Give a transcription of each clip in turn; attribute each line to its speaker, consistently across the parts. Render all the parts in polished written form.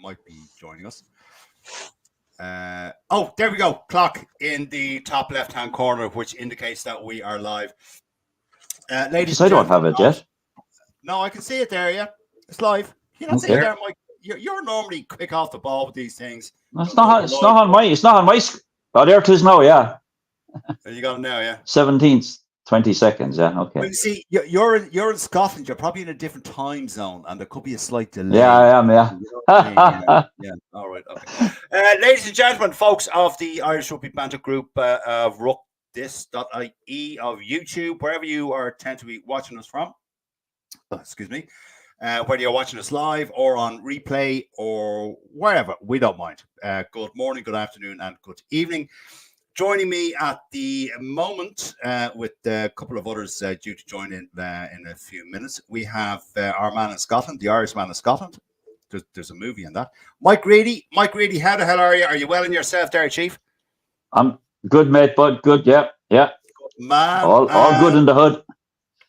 Speaker 1: might be joining us. Oh, there we go. Clock in the top left-hand corner, which indicates that we are live. Ladies and
Speaker 2: I don't have it yet.
Speaker 1: No, I can see it there, yeah. It's live. You don't see it there, Mike. You're normally quick off the ball with these things.
Speaker 2: It's not on my oh, there it is now, yeah.
Speaker 1: You got it now, yeah.
Speaker 2: 17th, 20 seconds, yeah, okay.
Speaker 1: Well, you see, you're in Scotland. You're probably in a different time zone, and there could be a slight delay.
Speaker 2: Yeah, I am, yeah.
Speaker 1: You know what I mean? Yeah. All right, okay. Ladies and gentlemen, folks of the Irish Rugby Banter Group of ruckthis.ie of YouTube, wherever you are tend to be watching us from. Excuse me. Whether you're watching us live or on replay or wherever, we don't mind. Good morning, good afternoon, and good evening. Joining me at the moment with a couple of others due to join in a few minutes, we have our man in Scotland, the Irish man in Scotland. There's a movie in that. Mike Reedy. Mike Reedy, how the hell are you? Are you well in yourself there, Chief?
Speaker 2: I'm good, mate, bud. Good, yeah. Good
Speaker 1: man.
Speaker 2: All good in the hood.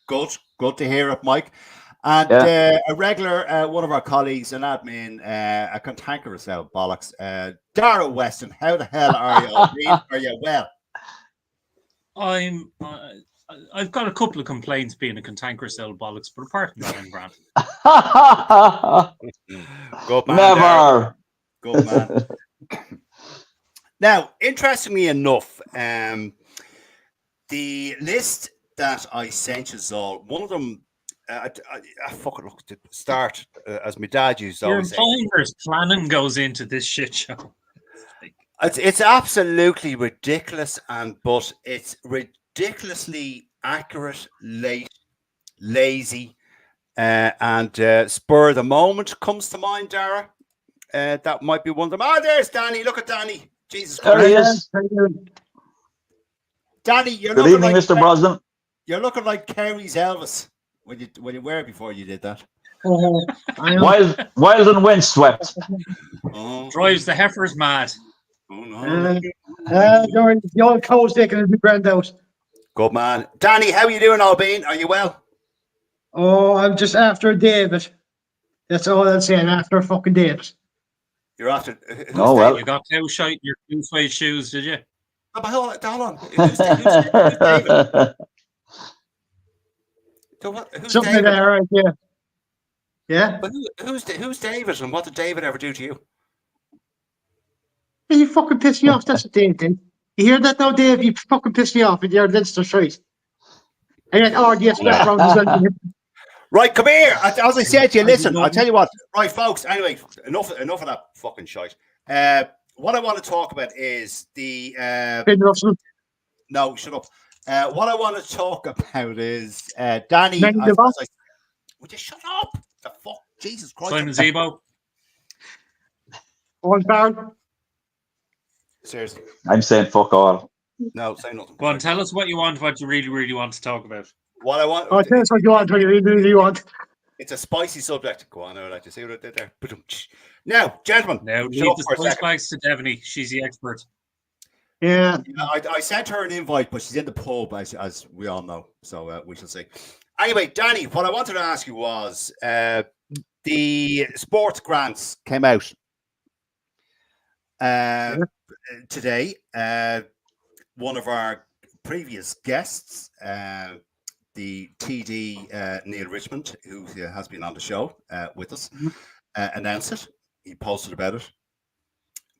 Speaker 1: Good to hear it, Mike. And a regular, one of our colleagues, an admin, a cantankerous cell bollocks, Darragh Weston. How the hell are you? Are you well?
Speaker 3: I've got a couple of complaints being a cantankerous cell bollocks, but apart from that, I'm grand.
Speaker 1: Good man.
Speaker 2: Never.
Speaker 1: Good man. Now, interestingly enough, the list that I sent you all, one of them. I fucking look to start as my dad used to always say.
Speaker 3: There's planning goes into this shit show.
Speaker 1: It's absolutely ridiculous, but it's ridiculously accurate, late, lazy, and spur of the moment comes to mind, Darragh. That might be one of them. Oh, there's Danny. Look at Danny. Jesus Christ.
Speaker 2: There he is.
Speaker 1: Danny, you're
Speaker 2: good
Speaker 1: looking
Speaker 2: evening,
Speaker 1: like
Speaker 2: Mr. Brosnan.
Speaker 1: You're looking like Kerry's Elvis. When you were before you did that.
Speaker 2: Wild and windswept.
Speaker 3: Drives the heifers mad.
Speaker 1: Oh no.
Speaker 4: The old cow's taking his grand out.
Speaker 1: Good man. Danny, how are you doing, Albine? Are you well?
Speaker 4: Oh, I'm just after David. That's all I'm saying, after fucking David.
Speaker 1: You're after
Speaker 2: Oh well.
Speaker 3: You got cow shite in your two suede shoes, did you?
Speaker 1: Oh, but hold on. Who's David? So who's
Speaker 4: something
Speaker 1: David?
Speaker 4: there, right? Yeah. Yeah.
Speaker 1: But who's David, and what did David ever do to you?
Speaker 4: You fucking pissed me off. That's what Dave did. You hear that now, Dave? You fucking pissed me off with your Leinster shite. And then RDS background as well.
Speaker 1: Right, come here. As I said to you, listen, I'll tell you what. Right, folks, anyway, enough of that fucking shite. What I want to talk about is the... No, shut up. What I want to talk about is Danny. Would you shut up? The fuck, Jesus Christ!
Speaker 3: Simon Zebo.
Speaker 4: One pound.
Speaker 1: Seriously,
Speaker 2: I'm saying fuck all.
Speaker 1: No, say nothing.
Speaker 3: Go on, tell us what you want. What you really, really want to talk about.
Speaker 1: What I want.
Speaker 4: Oh, tell us what you want. What you really want.
Speaker 1: It's a spicy subject. Go on, I would like to see what I did there. Now, gentlemen.
Speaker 3: Now, leave the spice bags to Devaney. She's the expert.
Speaker 4: Yeah.
Speaker 1: I sent her an invite, but she's in the pub, as we all know. So we shall see. Anyway, Danny, what I wanted to ask you was the sports grants came out today. One of our previous guests, the TD Neil Richmond, who has been on the show with us, announced it. He posted about it.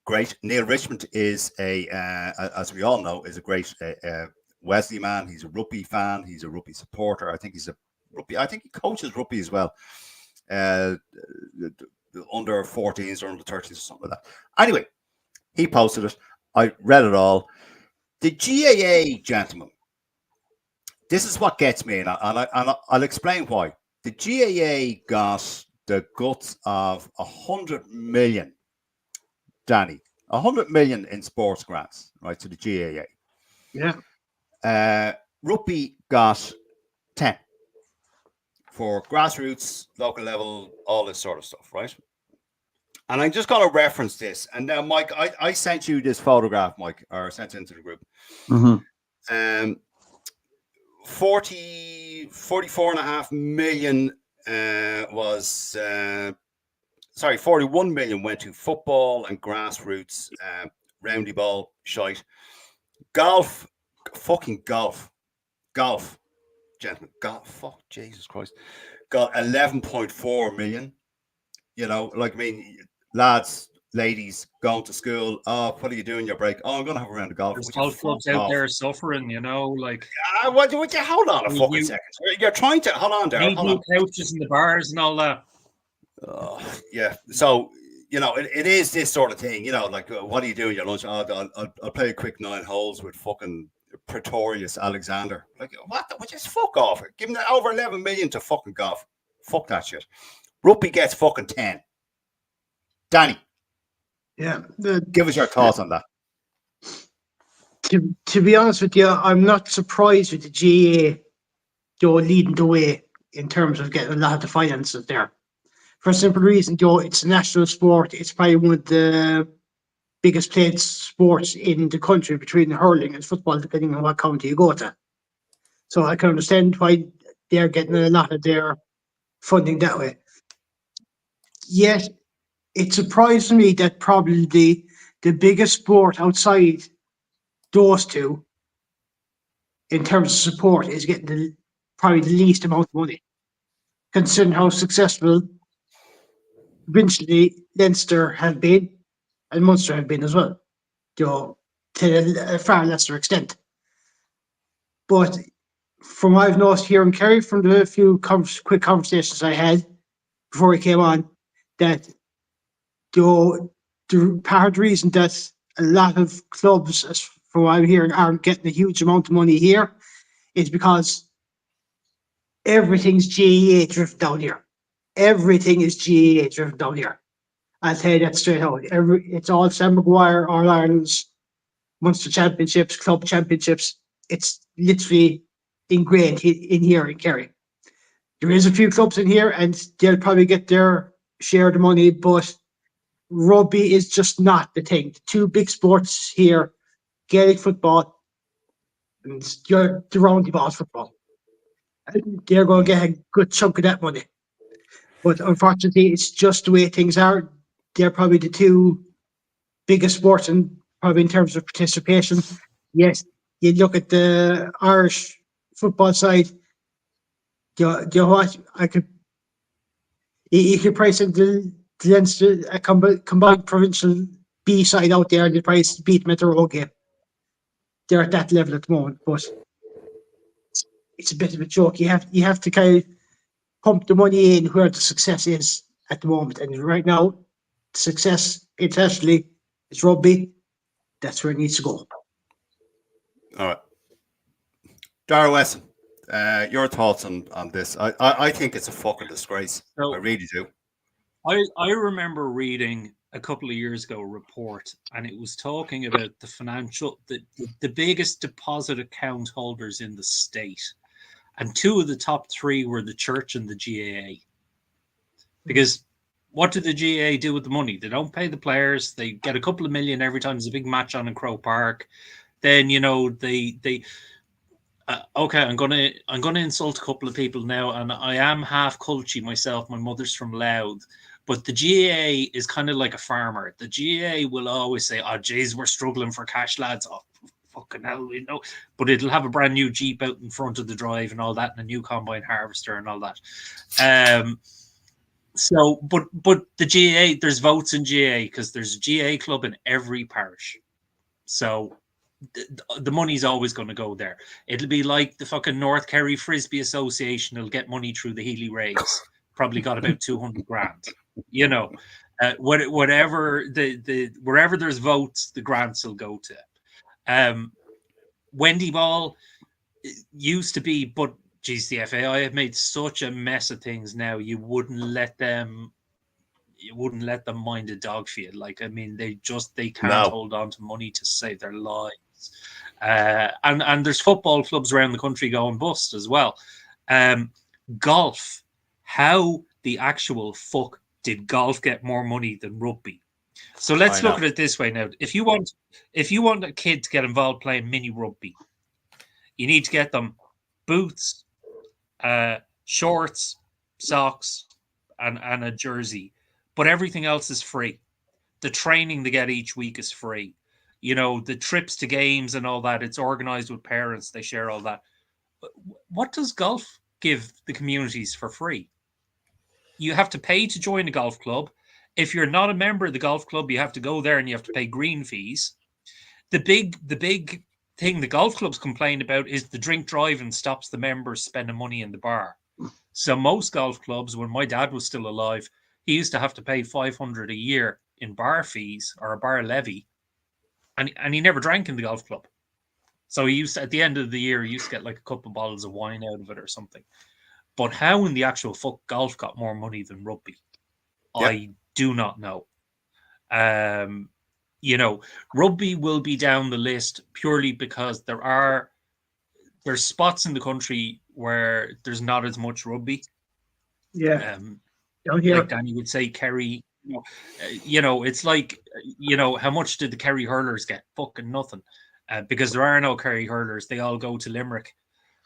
Speaker 1: Great. Neil Richmond is as we all know, is a great Wesley man. He's a rugby fan. He's a rugby supporter. I think he coaches rugby as well. Under 14s or under 13s or something like that. Anyway, he posted it. I read it all. The GAA, gentlemen, this is what gets me, and I'll explain why. The GAA got the guts of 100 million. Danny, 100 million in sports grants, right, to the GAA.
Speaker 4: Yeah.
Speaker 1: Rugby got 10 for grassroots, local level, all this sort of stuff, right? And I'm just going to reference this. And now, Mike, I sent you this photograph, Mike, or sent it into the group. 44.5 million was 41 million went to football and grassroots, roundy ball, shite. Golf, fucking golf, gentlemen, golf, fuck, Jesus Christ. Got 11.4 million. You know, like, I mean, lads, ladies, going to school. Oh, what are you doing your break? Oh, I'm going to have a round of golf.
Speaker 3: There's golf clubs out there suffering, you know, like.
Speaker 1: Would you hold on a fucking second? You're trying to, hold on there. Hold on.
Speaker 3: Couches in the bars and all that.
Speaker 1: Yeah. So, you know, it is this sort of thing, you know, like, what are you doing your lunch? Oh, I'll play a quick 9 holes with fucking Pretorius Alexander. Like, what? Just fuck off. Give them over 11 million to fucking golf. Fuck that shit. Rugby gets fucking 10. Danny.
Speaker 4: Yeah.
Speaker 1: Give us your thoughts on that.
Speaker 4: To be honest with you, I'm not surprised with the GA leading the way in terms of getting a lot of the finances there. For a simple reason, it's a national sport. It's probably one of the biggest played sports in the country between hurling and football, depending on what county you go to. So I can understand why they're getting a lot of their funding that way. Yet, it surprised me that probably the biggest sport outside those two, in terms of support, is getting probably the least amount of money, considering how successful eventually Leinster have been and Munster have been as well, to a far lesser extent. But from what I've noticed here in Kerry, from the few quick conversations I had before we came on, that the part of the reason that a lot of clubs, as from what I'm hearing, aren't getting a huge amount of money here is because everything's GAA driven down here. Everything is GAA driven down here. I'll tell you that straight out. It's all Sam Maguire, All Ireland's, Munster Championships, Club Championships. It's literally ingrained in here in Kerry. There is a few clubs in here and they'll probably get their share of the money, but rugby is just not the thing. The two big sports here, Gaelic football and the roundy ball football. And they're going to get a good chunk of that money. But unfortunately, it's just the way things are. They're probably the two biggest sports, and probably in terms of participation. Yes, you look at the Irish football side. You know what? You could price the Leinster a combined provincial B side out there, and you price beat them at their own game. They're at that level at the moment, but it's a bit of a joke. You have to kind of pump the money in where the success is at the moment, and right now, success internationally is rugby. That's where it needs to go.
Speaker 1: All right, Dara Wesson, your thoughts on this? I think it's a fucking disgrace.
Speaker 3: So,
Speaker 1: I really do.
Speaker 3: I remember reading a couple of years ago a report, and it was talking about the financial, the biggest deposit account holders in the state, and two of the top three were the church and the GAA. Because what do the GAA do with the money? They don't pay the players. They get a couple of million every time there's a big match on in Croke Park. Then, you know, they okay, I'm gonna insult a couple of people now, and I am half culture myself. My mother's from Louth, but the GAA is kind of like a farmer. The GAA will always say, "Oh, geez, we're struggling for cash, lads." Oh, fucking hell, we know. But it'll have a brand new Jeep out in front of the drive and all that, and a new combine harvester and all that. So, but the GAA, there's votes in GAA because there's a GAA club in every parish. So the money's always going to go there. It'll be like the fucking North Kerry Frisbee Association will get money through the Healy Rays. Probably got about 200 grand. You know, whatever wherever there's votes, the grants will go to. Wendy Ball used to be, but geez, the FAI have made such a mess of things now. You wouldn't let them mind a dog for you. Like, I mean, they can't hold on to money to save their lives. And there's football clubs around the country going bust as well. Golf, how the actual fuck did golf get more money than rugby? So let's look at it this way now. If you want a kid to get involved playing mini rugby, you need to get them boots, shorts, socks, and a jersey. but everything else is free. The training they get each week is free. You know, the trips to games and all that, it's organized with parents. They share all that. But what does golf give the communities for free? You have to pay to join a golf club. If you're not a member of the golf club, you have to go there and you have to pay green fees. The big thing the golf clubs complain about is the drink driving stops the members spending money in the bar. So most golf clubs, when my dad was still alive, he used to have to pay $500 a year in bar fees or a bar levy, and he never drank in the golf club. So he used to, at the end of the year, he used to get like a couple of bottles of wine out of it or something. But how in the actual fuck golf got more money than rugby, I do not know. You know, rugby will be down the list purely because there's spots in the country where there's not as much rugby.
Speaker 4: Yeah.
Speaker 3: Like Danny would say, Kerry. You know, it's like, you know, how much did the Kerry hurlers get? Fucking nothing. Because there are no Kerry hurlers. They all go to Limerick.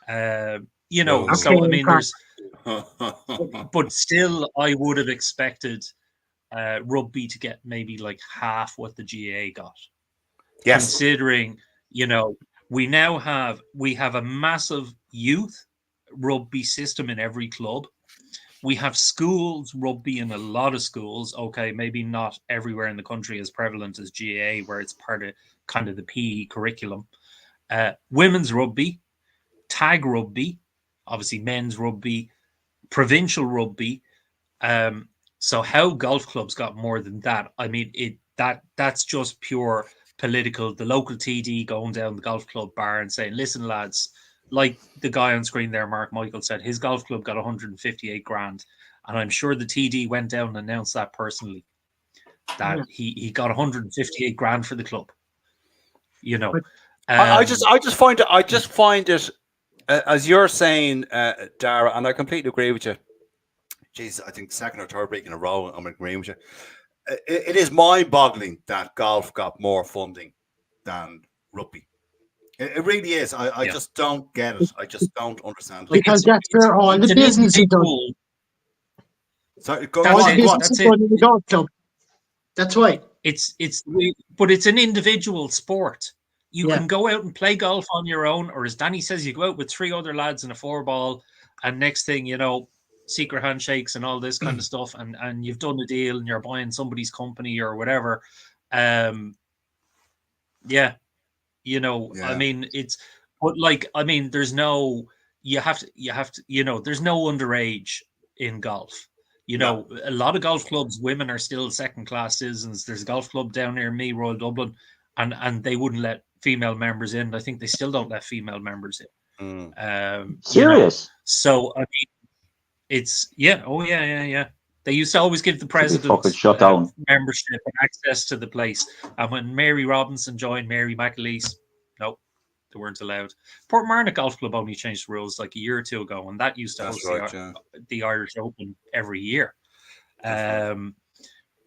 Speaker 3: You know,
Speaker 1: No.
Speaker 3: so I mean, there's, but still, I would have expected rugby to get maybe like half what the GAA got.
Speaker 1: Yes.
Speaker 3: Considering, you know, we have a massive youth rugby system in every club. We have schools rugby in a lot of schools. Okay, maybe not everywhere in the country as prevalent as GAA, where it's part of kind of the PE curriculum. Women's rugby, tag rugby, obviously men's rugby, provincial rugby. So how golf clubs got more than that? I mean, that's just pure political. The local TD going down the golf club bar and saying, "Listen, lads." Like the guy on screen there, Mark Michael said, his golf club got 158 grand. And I'm sure the TD went down and announced that personally, that he got 158 grand for the club. You know,
Speaker 1: I just find it, as you're saying, Dara, and I completely agree with you. Jeez, I think second or third week in a row, I'm agreeing with you. It is mind-boggling that golf got more funding than rugby. It really is. I just don't get it. I just don't understand it.
Speaker 4: Because that's where all the business is done.
Speaker 1: So
Speaker 4: All the business is done in the golf club. That's why.
Speaker 3: But it's an individual sport. You can go out and play golf on your own, or as Danny says, you go out with 3 other lads in a 4-ball, and next thing you know, secret handshakes and all this kind of stuff, and you've done a deal and you're buying somebody's company or whatever. You know, I mean, but like, I mean, there's no, you have to, you know, there's no underage in golf. You know, a lot of golf clubs, women are still second-class citizens. There's a golf club down near me, Royal Dublin, and they wouldn't let female members in. I think they still don't let female members in.
Speaker 2: Serious?
Speaker 3: You know? So, I mean, it's, They used to always give the president
Speaker 2: shut down.
Speaker 3: membership and access to the place. And when Mary Robinson joined, Mary McAleese, nope, they weren't allowed. Portmarnock Golf Club only changed the rules like a year or two ago, and that used to host the Irish Open every year.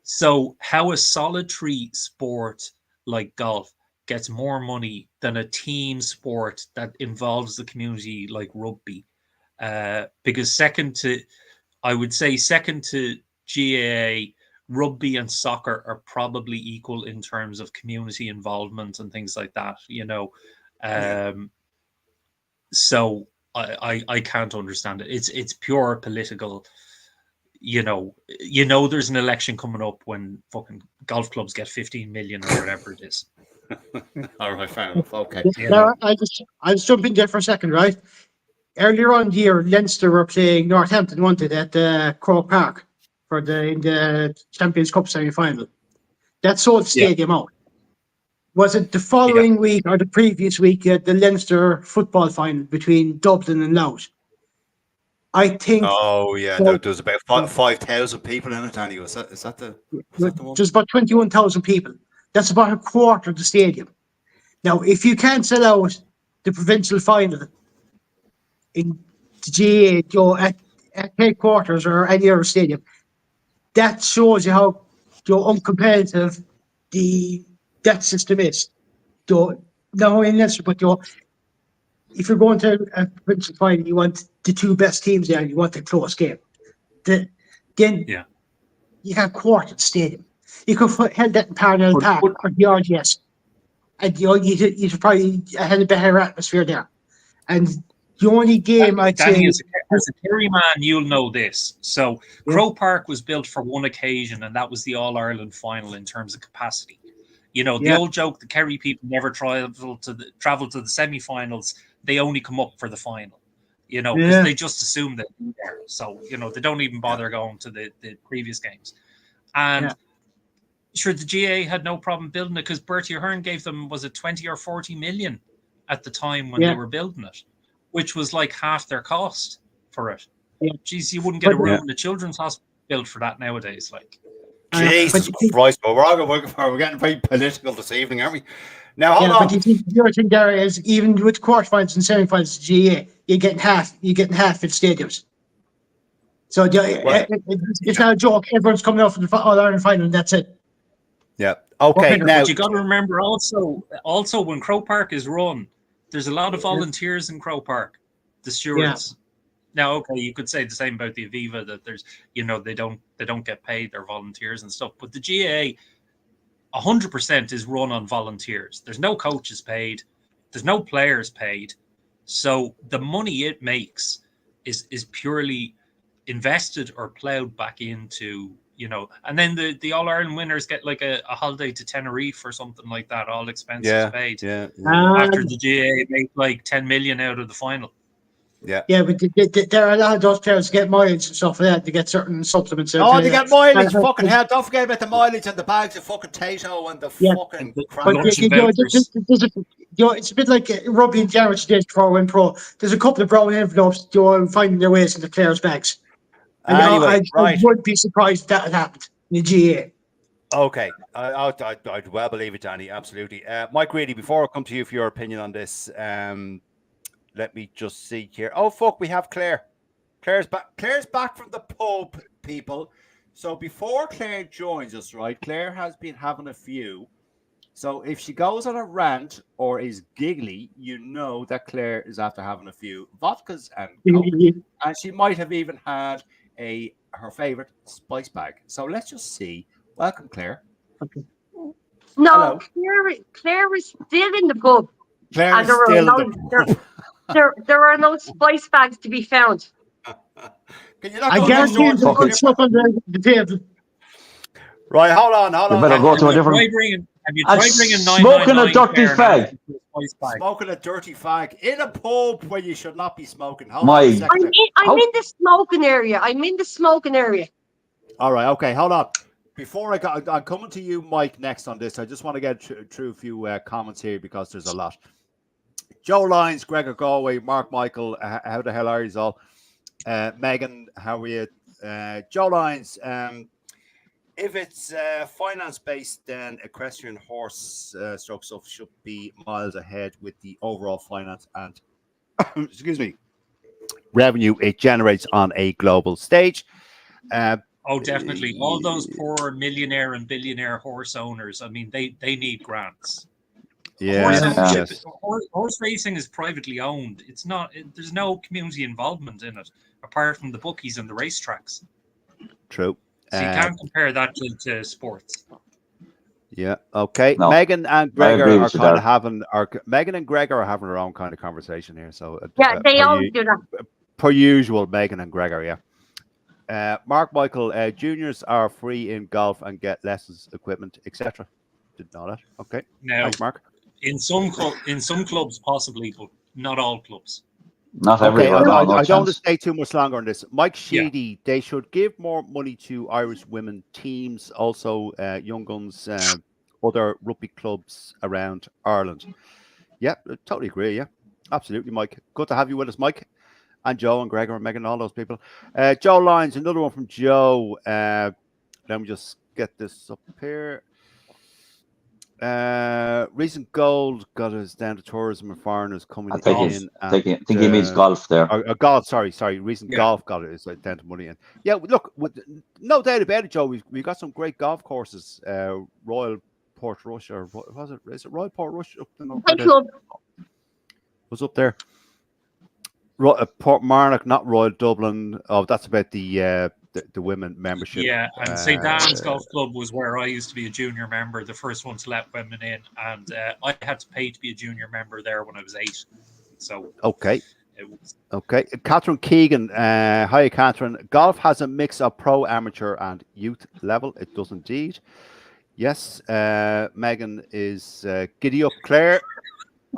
Speaker 3: So how a solitary sport like golf gets more money than a team sport that involves the community like rugby, because second to GAA, rugby and soccer are probably equal in terms of community involvement and things like that, you know. So I can't understand it. It's pure political. You know, there's an election coming up when fucking golf clubs get 15 million or whatever it is.
Speaker 1: All right, fair enough. Okay.
Speaker 4: Now, I'll jump in there for a second, right? Earlier on the year, Leinster were playing Northampton, wanted at Croke Park in the Champions Cup semi-final. That sold the stadium out. Was it the following week or the previous week at the Leinster football final between Dublin and Louth? I think.
Speaker 1: Oh yeah, there was about 5,000 people in it, Danny. Is that the one?
Speaker 4: There's about 21,000 people. That's about a quarter of the stadium. Now, if you can't sell out the provincial final in the GAA, at headquarters or any other stadium, that shows you how uncompetitive that system is. Now in Leinster, but if you're going to a provincial final, you want the 2 best teams there, and you want a close game. you can't quarter the stadium. You could held that in Parnell Park or the RGS, and you should probably had a better atmosphere there. And the only game I'd
Speaker 3: Danny,
Speaker 4: say,
Speaker 3: as a Kerry man, you'll know this. So Croke Park was built for one occasion, and that was the All-Ireland final in terms of capacity. The old joke, the Kerry people never travel to the semi-finals. They only come up for the final, because they just assume that they're there. So, they don't even bother going to the previous games. And sure, the GA had no problem building it because Bertie Ahern gave them, was it 20 or 40 million at the time when they were building it, which was like half their cost for it.
Speaker 4: Yeah.
Speaker 3: Jeez, you wouldn't get a room in the children's hospital built for that nowadays. Like,
Speaker 1: Jesus Christ, but we're getting very political this evening, aren't we? Now, hold on.
Speaker 4: But the other thing there is, even with quarterfinals and semi-finals, GA, you're getting half in stadiums. So it's not a joke. Everyone's coming off the All-Ireland final, and that's it.
Speaker 1: Yeah. Okay. Now,
Speaker 3: but you got to remember also when Croke Park is run, there's a lot of volunteers in Croke Park, the stewards. Now, okay, you could say the same about the Aviva, that there's, they don't get paid, they're volunteers and stuff. But the GAA, 100% is run on volunteers. There's no coaches paid, there's no players paid. So the money it makes is purely invested or ploughed back into, and then the All-Ireland winners get like a holiday to Tenerife or something like that, all expenses paid.
Speaker 1: Yeah.
Speaker 3: After the GAA make like 10 million out of the final.
Speaker 4: Yeah, but there are a lot of those players get mileage and stuff like that. They get certain supplements.
Speaker 1: Oh, they get mileage. Fucking hell! Don't forget about the mileage and the bags of fucking Tato and the fucking.
Speaker 4: It's a bit like rugby in general today, pro and pro. There's a couple of brown envelopes finding their ways in the players' bags. And
Speaker 1: anyway,
Speaker 4: I would be surprised if that had happened in the GA.
Speaker 1: Okay, I'd well believe it, Danny. Absolutely, Mike Reedy. Before I come to you for your opinion on this, let me just see here. Oh fuck, we have Claire. Claire's back. Claire's back from the pub, people. So before Claire joins us, right? Claire has been having a few. So if she goes on a rant or is giggly, you know that Claire is after having a few vodkas and Coke, and she might have even had her favorite spice bag. So let's just see. Welcome, Claire.
Speaker 4: Okay.
Speaker 5: No, Claire was still in the pub.
Speaker 1: Claire is still in the pub.
Speaker 5: There are no spice bags to be found.
Speaker 1: Can you not
Speaker 4: I guarantee you there's good stuff on the table.
Speaker 1: Right, hold on.
Speaker 2: You better go to a different.
Speaker 3: Have you tried bringing
Speaker 2: smoking a dirty fag?
Speaker 1: Smoking a dirty fag in a pub where you should not be smoking.
Speaker 5: I'm in the smoking area.
Speaker 1: All right, okay, hold on. Before I'm coming to you, Mike, next on this. I just want to get through a few comments here because there's a lot. Joe Lyons, Gregor Galway, Mark Michael, how the hell are you all? Megan, how are you? Joe Lyons, if it's finance-based, then equestrian horse stroke stuff should be miles ahead with the overall finance and, excuse me, revenue it generates on a global stage.
Speaker 3: Oh, definitely. All those poor millionaire and billionaire horse owners, I mean, they need grants.
Speaker 1: Yeah,
Speaker 3: horse racing is privately owned. It's not. There's no community involvement in it apart from the bookies and the racetracks.
Speaker 1: True.
Speaker 3: So you can't compare that to sports.
Speaker 1: Yeah. Okay.
Speaker 2: No,
Speaker 1: Megan and Gregor are kind of having their own kind of conversation here. So
Speaker 5: they always do that.
Speaker 1: Per usual, Megan and Gregor. Yeah. Mark Michael, juniors are free in golf and get lessons, equipment, etc. Didn't know that. Okay.
Speaker 3: Now,
Speaker 1: thanks, Mark.
Speaker 3: In some clubs, possibly, but not all clubs.
Speaker 2: Not everyone.
Speaker 1: I don't want to stay too much longer on this. Mike Sheedy, they should give more money to Irish women teams, also Young Guns, other rugby clubs around Ireland. Yeah, totally agree. Yeah, absolutely, Mike. Good to have you with us, Mike. And Joe and Gregor and Megan, all those people. Joe Lyons, another one from Joe. Let me just get this up here. Recent gold got us down to tourism and foreigners coming in.
Speaker 2: I think he means golf there.
Speaker 1: Golf, sorry. Recent golf got us down to money in. Yeah, look, no doubt about it, Joe. We got some great golf courses. Royal Portrush, or what was it? Is it Royal Portrush? Was up there. Port Marnock, not Royal Dublin. Oh, that's about the the women membership.
Speaker 3: Yeah, and St. Anne's Golf Club was where I used to be a junior member, the first one to let women in, and I had to pay to be a junior member there when I was 8. So
Speaker 1: Okay.
Speaker 3: it was.
Speaker 1: Okay. Catherine Keegan. Hi, Catherine. Golf has a mix of pro, amateur, and youth level. It does indeed. Yes. Megan is giddy up. Claire.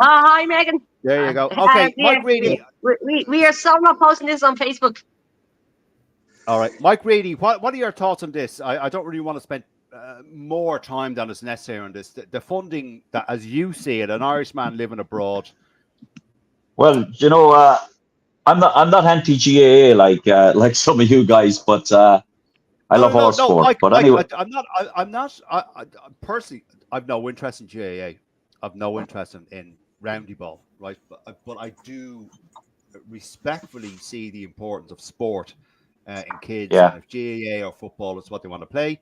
Speaker 5: Hi, Megan.
Speaker 1: There you go. Okay, Mike Reedy.
Speaker 5: We are so not posting this on Facebook.
Speaker 1: All right, Mike Reedy. What are your thoughts on this? I don't really want to spend more time than is necessary on this. The funding that, as you see it, an Irishman living abroad.
Speaker 2: Well, I'm not anti-GAA like some of you guys, but I love all sport.
Speaker 1: Mike,
Speaker 2: but
Speaker 1: Mike,
Speaker 2: anyway,
Speaker 1: I'm not. I personally, I've no interest in GAA. I've no interest in roundy ball, right? But I do respectfully see the importance of sport in kids.
Speaker 2: Yeah.
Speaker 1: And if GAA or football is what they want to play,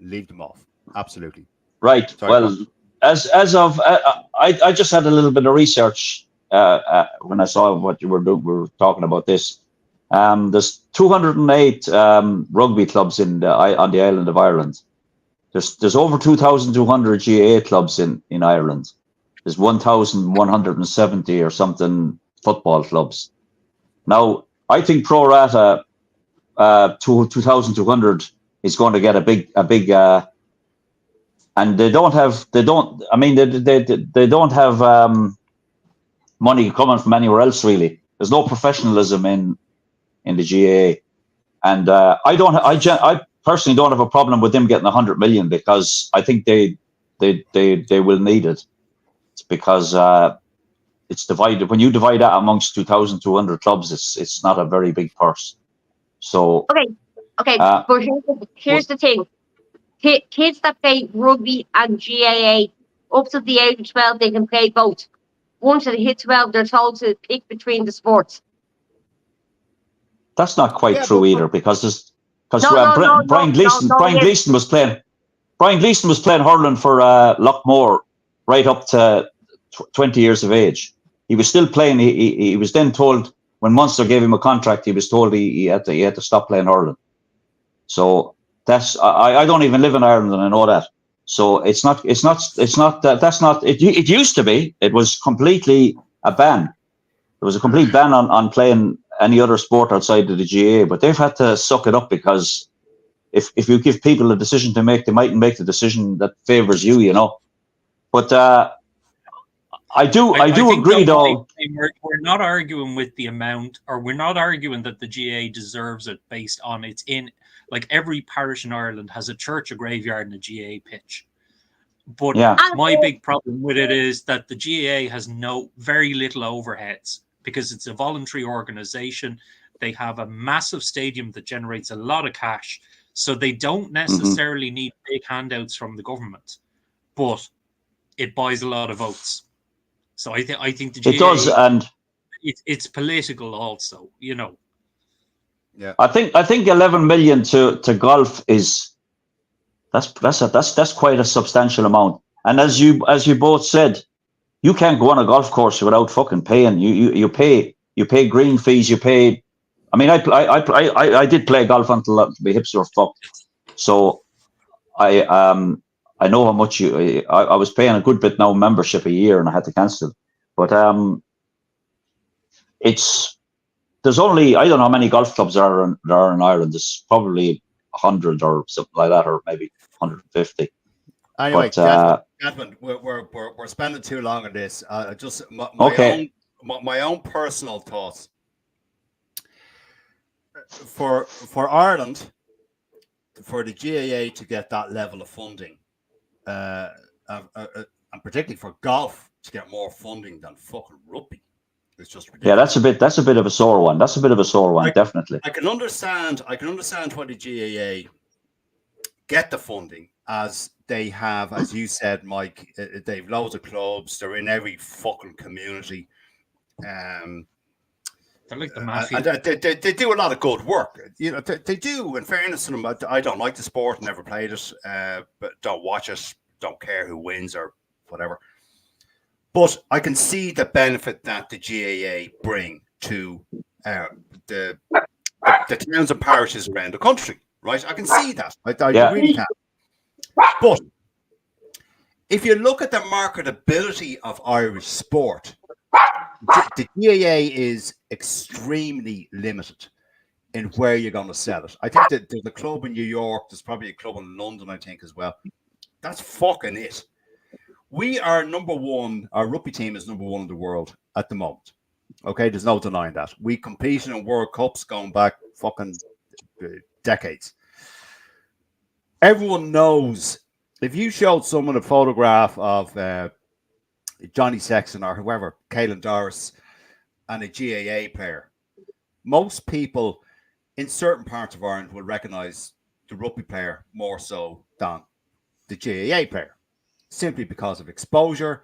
Speaker 1: leave them off. Absolutely.
Speaker 2: Right.
Speaker 1: Sorry,
Speaker 2: well, as of I just had a little bit of research when I saw what you were doing. We were talking about this. There's 208 rugby clubs on the island of Ireland. There's over 2,200 GAA clubs in Ireland. There's 1,170 or something football clubs. Now, I think pro rata 2,200 is going to get a big and they don't have money coming from anywhere else really. There's no professionalism in the GAA, and I personally don't have a problem with them getting 100 million because I think they will need it. It's because it's divided. When you divide that amongst 2,200 clubs, it's not a very big purse. So
Speaker 5: okay. But here's the thing: kids that play rugby and GAA up to the age of 12, they can play both. Once they hit 12, they're told to pick between the sports.
Speaker 2: That's not quite true either, because Brian Gleeson was playing. Brian Gleeson was playing hurling for Loughmore right up to 20 years of age. He was still playing. He was then told, when Munster gave him a contract, he was told he had to stop playing hurling. So that's I don't even live in Ireland, and I know that. So it used to be. It was completely a ban. There was a complete ban on playing any other sport outside of the GAA, but they've had to suck it up because if you give people a decision to make, they mightn't make the decision that favors you, But I do agree, though.
Speaker 3: We're not arguing with the amount, or we're not arguing that the GAA deserves it based on it's in. Like every parish in Ireland has a church, a graveyard, and a GAA pitch. But my big problem with it is that the GAA has very little overheads because it's a voluntary organization. They have a massive stadium that generates a lot of cash. So they don't necessarily need big handouts from the government, but it buys a lot of votes. So I think the GAA,
Speaker 2: it does, and
Speaker 3: it's political also,
Speaker 1: Yeah,
Speaker 2: I think 11 million to golf that's quite a substantial amount. And as you both said, you can't go on a golf course without fucking paying. You pay green fees. You pay. I mean, I did play golf until my hips were fucked. So I know how much I was paying a good bit now membership a year, and I had to cancel. But there's only, I don't know how many golf clubs there are in Ireland. There's probably 100 or something like that, or maybe 150.
Speaker 1: Anyway, gentlemen, we're spending too long on this. Just my own personal thoughts for Ireland, for the GAA to get that level of funding, and particularly for golf to get more funding than fucking rugby. It's just ridiculous.
Speaker 2: Yeah, that's a bit of a sore one. That's a bit of a sore one, definitely.
Speaker 1: I can understand why the GAA get the funding, as they have, as you said, Mike. They've loads of clubs. They're in every fucking community. They're
Speaker 3: like the mafia.
Speaker 1: They do a lot of good work. They do. In fairness to them, I don't like the sport. Never played it, but don't watch it. Don't care who wins or whatever. But I can see the benefit that the GAA bring to the the towns and parishes around the country, right? I can see that. I
Speaker 2: Yeah.
Speaker 1: really can. But if you look at the marketability of Irish sport, the GAA is extremely limited in where you're going to sell it. I think that there's a club in New York, there's probably a club in London, I think, as well. That's fucking it. We are number one, our rugby team is number one in the world at the moment. Okay, there's no denying that. We competed in World Cups going back fucking decades. Everyone knows, if you showed someone a photograph of Johnny Sexton or whoever, Caelan Doris, and a GAA player, most people in certain parts of Ireland will recognise the rugby player more so than the GAA player, simply because of exposure,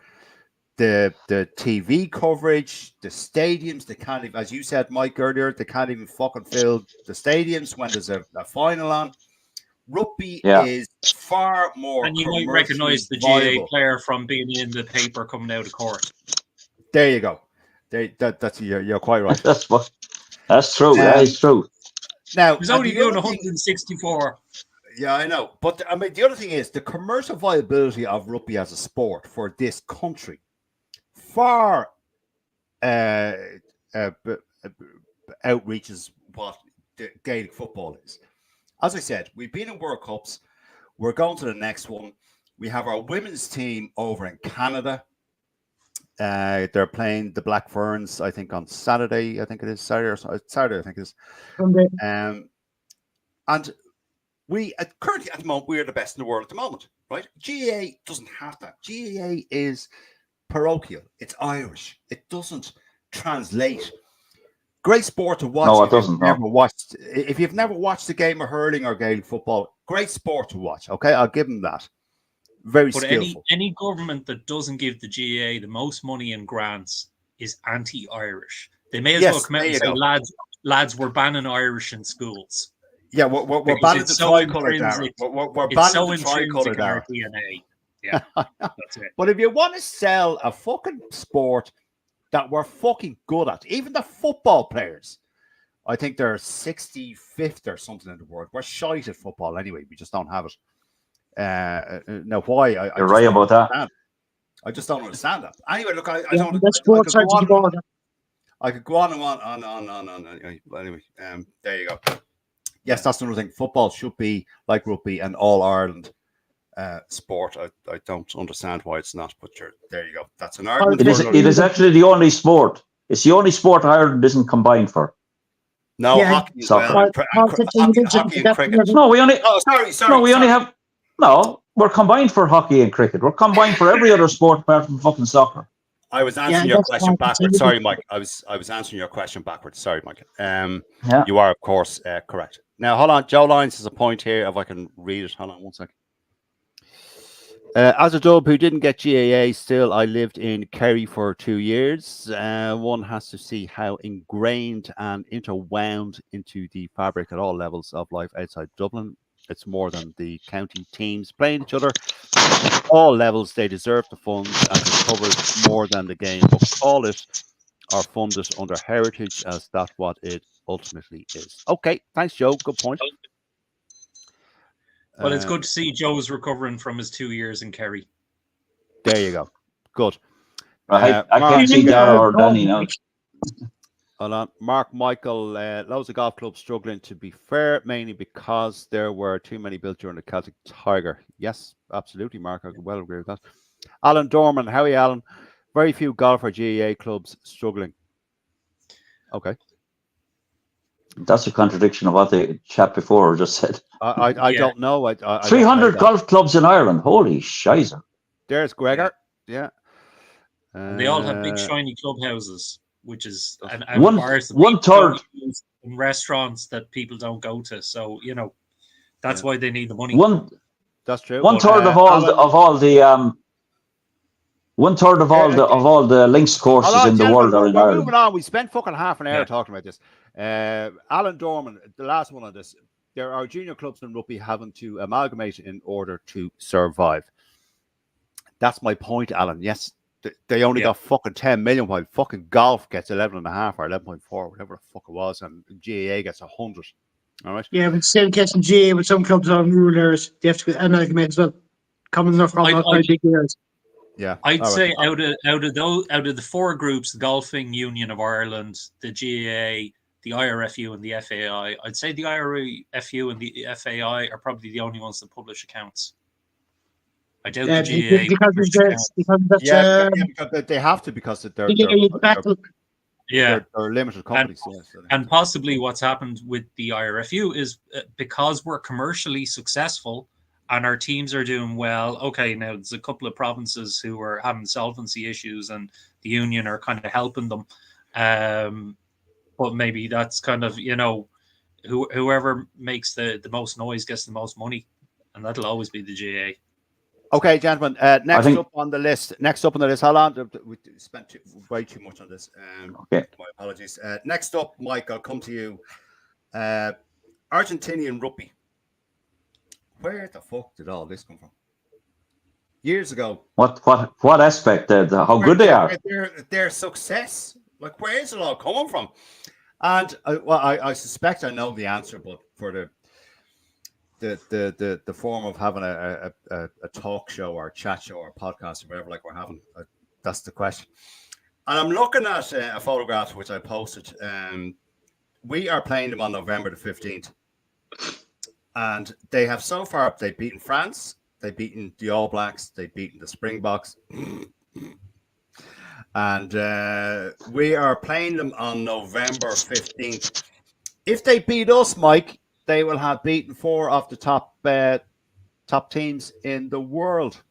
Speaker 1: the TV coverage, the stadiums. They can't even, as you said, Mike, earlier, they can't even fucking fill the stadiums when there's a final on. Rugby is far more.
Speaker 3: And you might recognise the
Speaker 1: viable.
Speaker 3: GAA player from being in the paper coming out of court.
Speaker 1: There you go. That's you're quite right.
Speaker 2: That's true. That is true.
Speaker 1: Now,
Speaker 3: he's only doing 164.
Speaker 1: Yeah, I know. But I mean, the other thing is the commercial viability of rugby as a sport for this country far outreaches what the Gaelic football is. As I said, we've been in World Cups. We're going to the next one. We have our women's team over in Canada. They're playing the Black Ferns, I think, on Saturday. I think it is Saturday. Saturday, I think it is.
Speaker 4: Sunday.
Speaker 1: And we currently at the moment we are the best in the world at the moment, right? GAA doesn't have that. GAA is parochial. It's Irish. It doesn't translate. Great sport to watch.
Speaker 2: No, it doesn't.
Speaker 1: If you've never watched a game of hurling or Gaelic football, great sport to watch. Okay, I'll give them that. Very skillful.
Speaker 3: Any government that doesn't give the GAA the most money in grants is anti-Irish. They may as well come out and say, lads, we're banning Irish in schools.
Speaker 1: Yeah, we're banning the tricolour, Darren. We're banning the tricolour, Darren.
Speaker 3: DNA. Yeah, that's it.
Speaker 1: But if you want to sell a fucking sport that we're fucking good at, even the football players, I think they're 65th or something in the world. We're shite at football anyway. We just don't have it. Now, why?
Speaker 2: You're right about that.
Speaker 1: I just don't understand that. Anyway, look, I could go on and on. Anyway, there you go. Yes, that's another thing. Football should be like rugby and all Ireland sport. I don't understand why it's not, but there you go. That's an argument.
Speaker 2: It is actually the only sport. It's the only sport Ireland isn't combined for.
Speaker 1: No, hockey as well. Hockey and cricket.
Speaker 2: No, we only.
Speaker 1: Oh, sorry.
Speaker 2: No, we only have. No, we're combined for hockey and cricket. We're combined for every other sport apart from fucking soccer.
Speaker 1: I was answering your question backwards. Sorry, Mike. I was answering your question backwards. Sorry, Mike. You are, of course, correct. Now, hold on. Joe Lyons has a point here. If I can read it. Hold on 1 second. As a dub who didn't get GAA, still I lived in Kerry for 2 years. One has to see how ingrained and interwound into the fabric at all levels of life outside Dublin. It's more than the county teams playing each other. All levels, they deserve the funds, and it covers more than the game. But call it or fund it under heritage, as that's what it ultimately is. Okay, thanks, Joe. Good point.
Speaker 3: Well, it's good to see Joe's recovering from his 2 years in Kerry.
Speaker 1: There you go. Good.
Speaker 2: I can't see Dara or Danny now.
Speaker 1: Hold on. Mark Michael, loads of golf clubs struggling, to be fair, mainly because there were too many built during the Celtic Tiger. Yes, absolutely, Mark. I could well agree with that. Alan Dorman, how are you, Alan? Very few golfer GAA clubs struggling. Okay.
Speaker 2: That's a contradiction of what the chap before just said.
Speaker 1: I don't know.
Speaker 2: 300 golf clubs in Ireland. Holy shizer.
Speaker 1: There's Gregor. Yeah.
Speaker 3: They all have big shiny clubhouses, which is
Speaker 2: one third
Speaker 3: in restaurants that people don't go to. So that's why they need the money.
Speaker 1: That's true.
Speaker 2: One third of all the links courses in the world are in Ireland.
Speaker 1: Moving on. We spent fucking half an hour talking about this. Alan Dorman, the last one on this. There are junior clubs in rugby having to amalgamate in order to survive. That's my point, Alan. Yes, they only
Speaker 3: Yeah.
Speaker 1: got fucking 10 million, while fucking golf gets 11.5 or 11.4, whatever the fuck it was, and GAA gets 100. All right.
Speaker 4: Yeah, but same case in GA with some clubs on rulers, they have to get amalgamate as well. Common enough from outside big years.
Speaker 1: Yeah.
Speaker 3: I'd
Speaker 1: all
Speaker 3: say
Speaker 1: right.
Speaker 3: out of the four groups, the Golfing Union of Ireland, the GAA, the IRFU, and the FAI, I'd say the IRFU and the FAI are probably the only ones that publish accounts. I doubt the GAA
Speaker 4: because
Speaker 3: publish
Speaker 4: of
Speaker 3: accounts.
Speaker 4: that's
Speaker 1: because they have to, because they're limited companies.
Speaker 3: And possibly what's happened with the IRFU is because we're commercially successful and our teams are doing well. Okay, now there's a couple of provinces who are having solvency issues and the union are kind of helping them. But maybe that's kind of, whoever makes the most noise gets the most money. And that'll always be the GA.
Speaker 1: Okay, gentlemen. Next up on the list. How long? We spent way too much on this.
Speaker 2: Okay.
Speaker 1: My apologies. Next up, Mike, I'll come to you. Argentinian rugby. Where the fuck did all this come from? Years ago.
Speaker 2: What aspect? How good they are?
Speaker 1: Their success. Like, where is it all coming from? And I suspect I know the answer, but for the form of having a talk show or a chat show or a podcast or whatever like we're having, that's the question. And I'm looking at a photograph which I posted. We are playing them on November the 15th, and they have so far they've beaten France, they've beaten the All Blacks, they've beaten the Springboks, and we are playing them on November 15th. If they beat us, Mike, they will have beaten 4 of the top teams in the world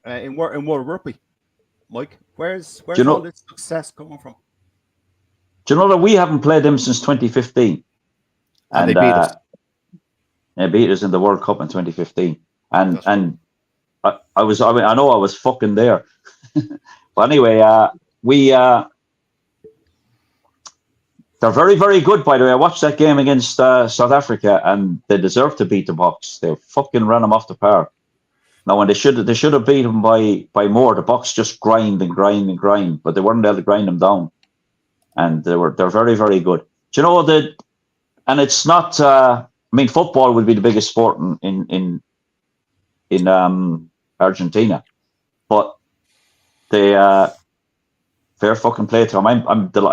Speaker 1: in World Rugby. Mike, where's all this success coming from?
Speaker 2: Do you know that we haven't played them since 2015?
Speaker 1: And they beat us.
Speaker 2: They beat us in the World Cup in 2015. And
Speaker 1: That's right.
Speaker 2: I know I was fucking there. But anyway, they're very, very good, by the way. I watched that game against South Africa, and they deserve to beat the Boks. They fucking ran them off the park. Now, when they should have beat them by more. The Boks just grind, but they weren't able to grind them down. And they're very, very good. Do you know that? And it's not. Football would be the biggest sport in Argentina, but they. Fair fucking play to him. I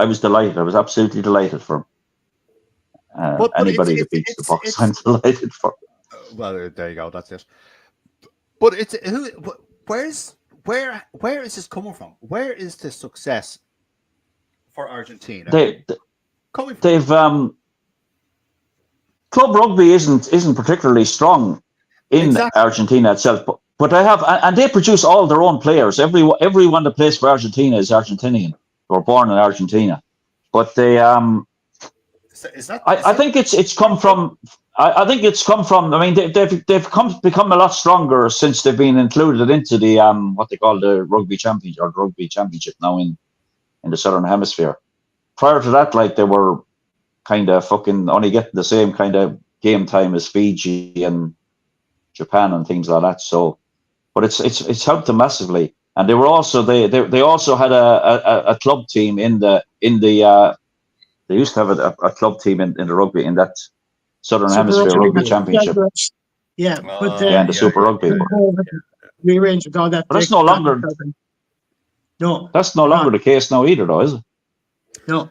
Speaker 2: was delighted. I was absolutely delighted for him. But anybody that beats the Boks, I'm delighted for.
Speaker 1: Well, there you go. That's it. But where is this coming from? Where is the success for Argentina? Coming from?
Speaker 2: They've club rugby isn't particularly strong in Argentina itself, but they have, and they produce all their own players. Everyone that plays for Argentina is Argentinian. They were born in Argentina, but they I think it's come from. I think it's come from. I mean, they've become a lot stronger since they've been included into the what they call the rugby championship now in the Southern Hemisphere. Prior to that, like, they were kind of fucking only getting the same kind of game time as Fiji and Japan and things like that. So, but it's helped them massively. And they were also they also had a club team in the they used to have a club team in the rugby in that Southern Hemisphere Rugby Championship.
Speaker 4: Yeah, but
Speaker 2: and the Super Rugby.
Speaker 4: Rearranged with all that.
Speaker 2: But that's no longer.
Speaker 4: No,
Speaker 2: that's no longer the case now either, though, is it?
Speaker 4: No.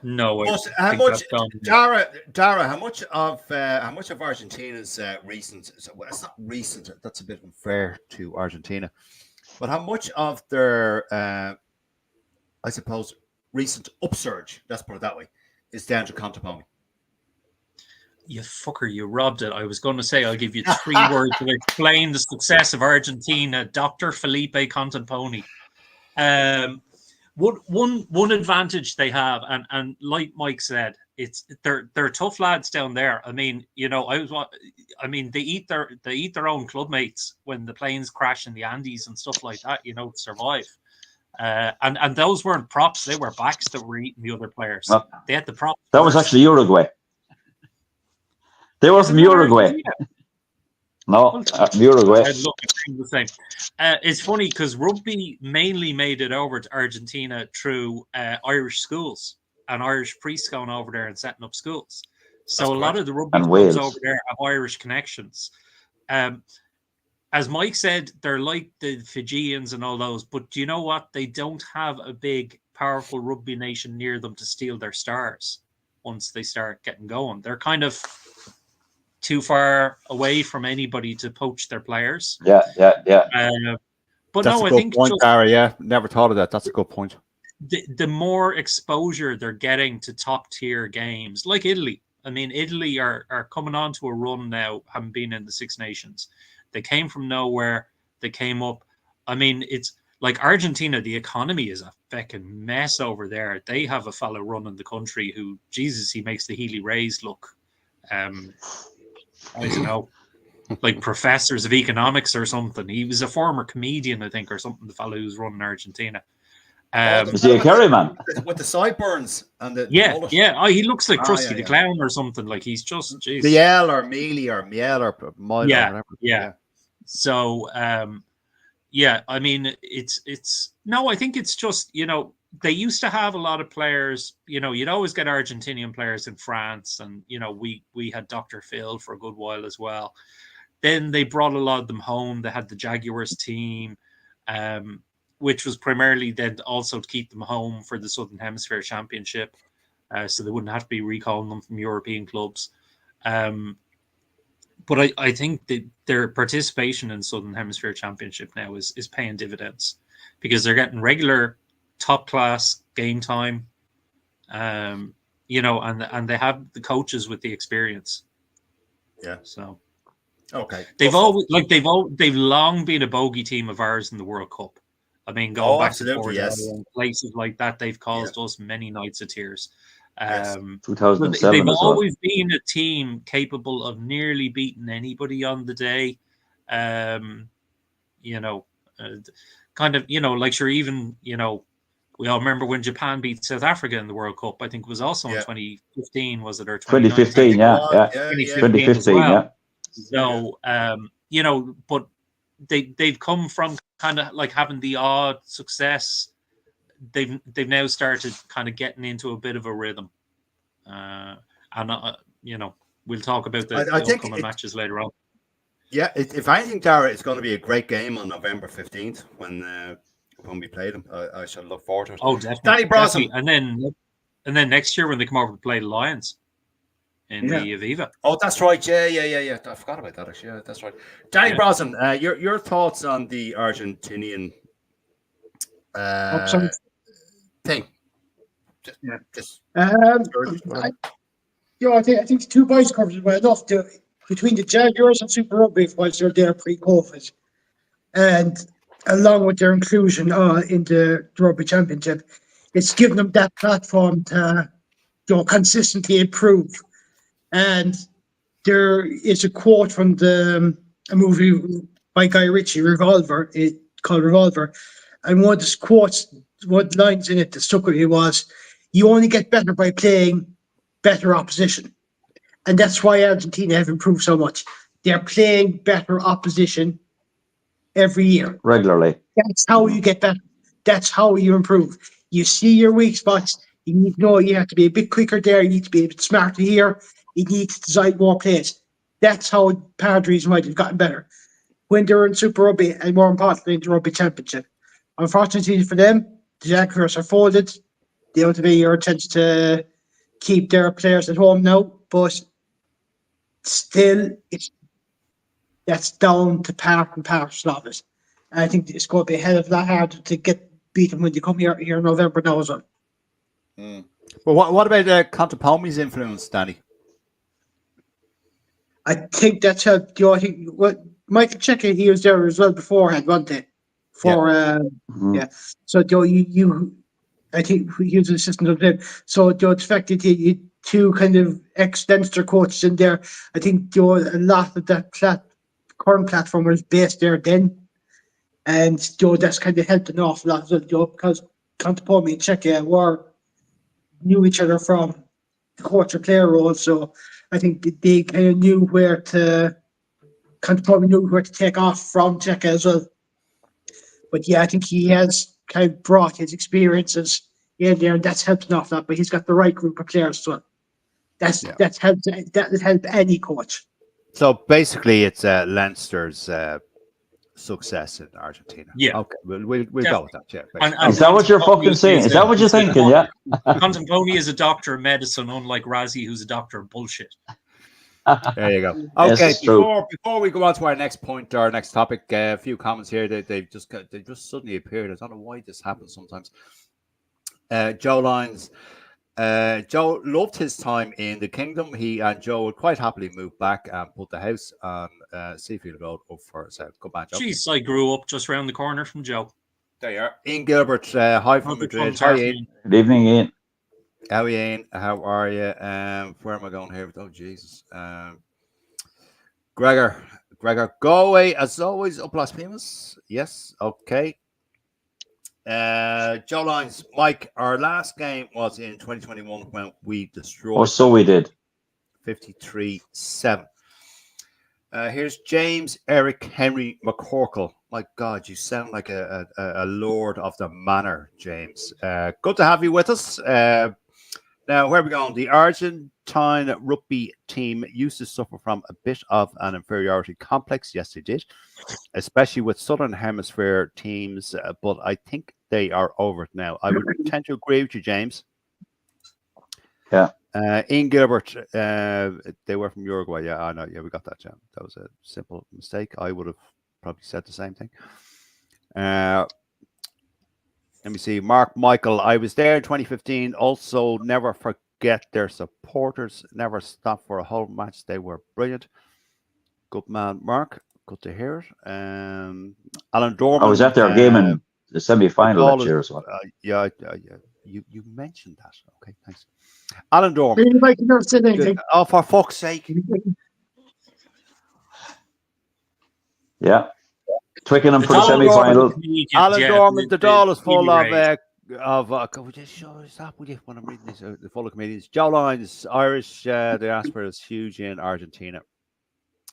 Speaker 1: How much, Dara? How much of Argentina's recent? Well, it's not recent. That's a bit unfair to Argentina. But how much of their, I suppose, recent upsurge, let's put it that way, is down to Contaponi?
Speaker 3: You fucker, you robbed it. I was going to say I'll give you 3 words to explain the success of Argentina. Dr. Felipe Contaponi. One advantage they have, and like Mike said, they're tough lads down there. I mean, they eat their own club mates when the planes crash in the Andes and stuff like that, to survive. And those weren't props; they were backs that were eating the other players. They had the props.
Speaker 2: That was actually Uruguay. They were from Uruguay. No, Uruguay.
Speaker 3: Look, the same. It's funny because rugby mainly made it over to Argentina through Irish schools and Irish priests going over there and setting up schools. So a lot of the rugby
Speaker 2: And
Speaker 3: clubs
Speaker 2: Wales.
Speaker 3: over there have Irish connections. As Mike said, they're like the Fijians and all those, but do you know what? They don't have a big, powerful rugby nation near them to steal their stars once they start getting going. They're kind of too far away from anybody to poach their players.
Speaker 2: Yeah.
Speaker 3: But
Speaker 1: That's
Speaker 3: no,
Speaker 1: a
Speaker 3: I
Speaker 1: good
Speaker 3: think
Speaker 1: point,
Speaker 3: just
Speaker 1: Barry. Yeah, never thought of that. That's a good point.
Speaker 3: the more exposure they're getting to top tier games, like Italy. I mean, Italy are coming on to a run now, having been in the Six Nations. They came from nowhere. They came up. I mean, it's like Argentina, the economy is a fucking mess over there. They have a fellow running the country who, Jesus, he makes the Healy Rays look, I don't know, like professors of economics or something. He was a former comedian, I think, or something, the fellow who's running Argentina.
Speaker 2: Is he a Kerry man?
Speaker 1: With the sideburns and the
Speaker 3: Yeah,
Speaker 1: mullet.
Speaker 3: yeah. Oh, he looks like Krusty
Speaker 1: yeah,
Speaker 3: the
Speaker 1: yeah.
Speaker 3: Clown or something. Like he's just, jeez.
Speaker 1: Miel or Mealy or Miel or Miel
Speaker 3: Yeah,
Speaker 1: or whatever.
Speaker 3: yeah. So, yeah, I mean, no, I think it's just, they used to have a lot of players, you'd always get Argentinian players in France. And, we had Dr. Phil for a good while as well. Then they brought a lot of them home. They had the Jaguars team, which was primarily then also to keep them home for the Southern Hemisphere Championship. So they wouldn't have to be recalling them from European clubs. But I think that their participation in Southern Hemisphere Championship now is paying dividends because they're getting regular top class game time, and they have the coaches with the experience.
Speaker 1: Yeah.
Speaker 3: So
Speaker 1: okay,
Speaker 3: they've long been a bogey team of ours in the World Cup. I mean, going back to and places like that, they've caused us many nights of tears.
Speaker 2: 2007
Speaker 3: they've
Speaker 2: as
Speaker 3: always been a team capable of nearly beating anybody on the day. Kind of, like sure, even, we all remember when Japan beat South Africa in the World Cup. I think it was also in 2015, was it? Or
Speaker 2: 2015, yeah.
Speaker 3: 2015 as well. So, but they've come from kind of like having the odd success. They've now started kind of getting into a bit of a rhythm, and we'll talk about the upcoming matches later on.
Speaker 1: Yeah, if anything, Dara, it's going to be a great game on November 15th when we play them. I shall look forward to it.
Speaker 3: Oh, definitely,
Speaker 1: Danny Brosnan,
Speaker 3: and then next year when they come over to play the Lions in the Aviva.
Speaker 1: Oh, that's right. Yeah. I forgot about that. Actually, yeah, that's right. Danny Brosnan, your thoughts on the Argentinian thing?
Speaker 4: I think the two boys covered it well enough. Between the Jaguars and Super Rugby, whilst they're there pre-COVID, and along with their inclusion in the Rugby Championship, it's given them that platform to consistently improve. And there is a quote from a movie by Guy Ritchie, called Revolver, and one of the quotes, one lines in it that stuck with me was, "You only get better by playing better opposition." And that's why Argentina have improved so much. They're playing better opposition every year.
Speaker 2: Regularly.
Speaker 4: That's how you get better. That's how you improve. You see your weak spots. You need to know you have to be a bit quicker there. You need to be a bit smarter here. You need to design more plays. That's how part of the reason why they've gotten better. When they're in Super Rugby and more importantly in the Rugby Championship. Unfortunately for them, the Jaguars are folded. They don't have any chance to keep their players at home now, but still, that's down to part and parcel of it. And I think it's going to be a hell of a lot harder to get beaten when they come here in November now as well.
Speaker 1: Well, what about Contepomi's influence, Danny?
Speaker 4: I think that's helped. I think Michael Checker, he was there as well beforehand, wasn't he? So I think he was an assistant of them. So the fact that you two kind of ex-Leinster coaches in there, I think a lot of that current platform was based there then, and that's kind of helped an awful lot because Contepomi and Checker knew each other from the coach or player role. So I think they kind of knew where to probably knew where to take off from Checa as well. But yeah, I think he has kind of brought his experiences in there, and that's helped enough. That, but he's got the right group of players as well. That's helped. That helped any coach.
Speaker 1: So basically, it's Leinster's success in Argentina.
Speaker 3: Yeah.
Speaker 1: Okay, we'll go with that. Yeah.
Speaker 3: And
Speaker 2: Is that what you're fucking saying? Is that what you're thinking? Yeah.
Speaker 3: Contemporaneous is a doctor of medicine, unlike Razzie, who's a doctor of bullshit.
Speaker 1: There you go.
Speaker 2: Yes,
Speaker 1: Okay,
Speaker 2: it's true.
Speaker 1: before we go on to our next point, our next topic, a few comments here. They just suddenly appeared. I don't know why this happens sometimes. Joe Lyons. Joe loved his time in the kingdom. He and Joe would quite happily move back and put the house on Seafield Road up for sale. Good man, Joe.
Speaker 3: Jeez, I grew up just round the corner from Joe.
Speaker 1: There you are. Ian Gilbert, hi from Madrid. Hi, Ian.
Speaker 2: Good evening, Ian.
Speaker 1: How are you, Ian? How are you? Where am I going here? Oh, Jesus. Gregor, go away as always. Up Las Pimas. Yes, okay. Joe Lyons, Mike, our last game was in 2021 when we destroyed.
Speaker 2: Oh, so we did.
Speaker 1: 53-7. Here's James Eric Henry McCorkle. My God, you sound like a lord of the manor, James. Good to have you with us. Now, where are we going? The Argentine rugby team used to suffer from a bit of an inferiority complex. Yes, they did, especially with Southern Hemisphere teams. But I think they are over it now. I would tend to agree with you, James.
Speaker 2: Yeah.
Speaker 1: Ian Gilbert, they were from Uruguay. Yeah, I know. Yeah, we got that, Jam. That was a simple mistake. I would have probably said the same thing. Let me see. Mark Michael, I was there in 2015. Also, never forget their supporters. Never stopped for a whole match. They were brilliant. Good man, Mark. Good to hear it. Alan Dorman.
Speaker 2: I was at their game in the semi-final that year as well.
Speaker 1: Yeah. You mentioned that. Okay, thanks. Alan Dorman. Oh, for fuck's sake.
Speaker 2: Yeah. Twickenham for the semi-final.
Speaker 1: Alan Dorman, the doll is full would you show us that? Would you, when I'm reading these, the full of comedians? Joe Lyons, Irish diaspora is huge in Argentina.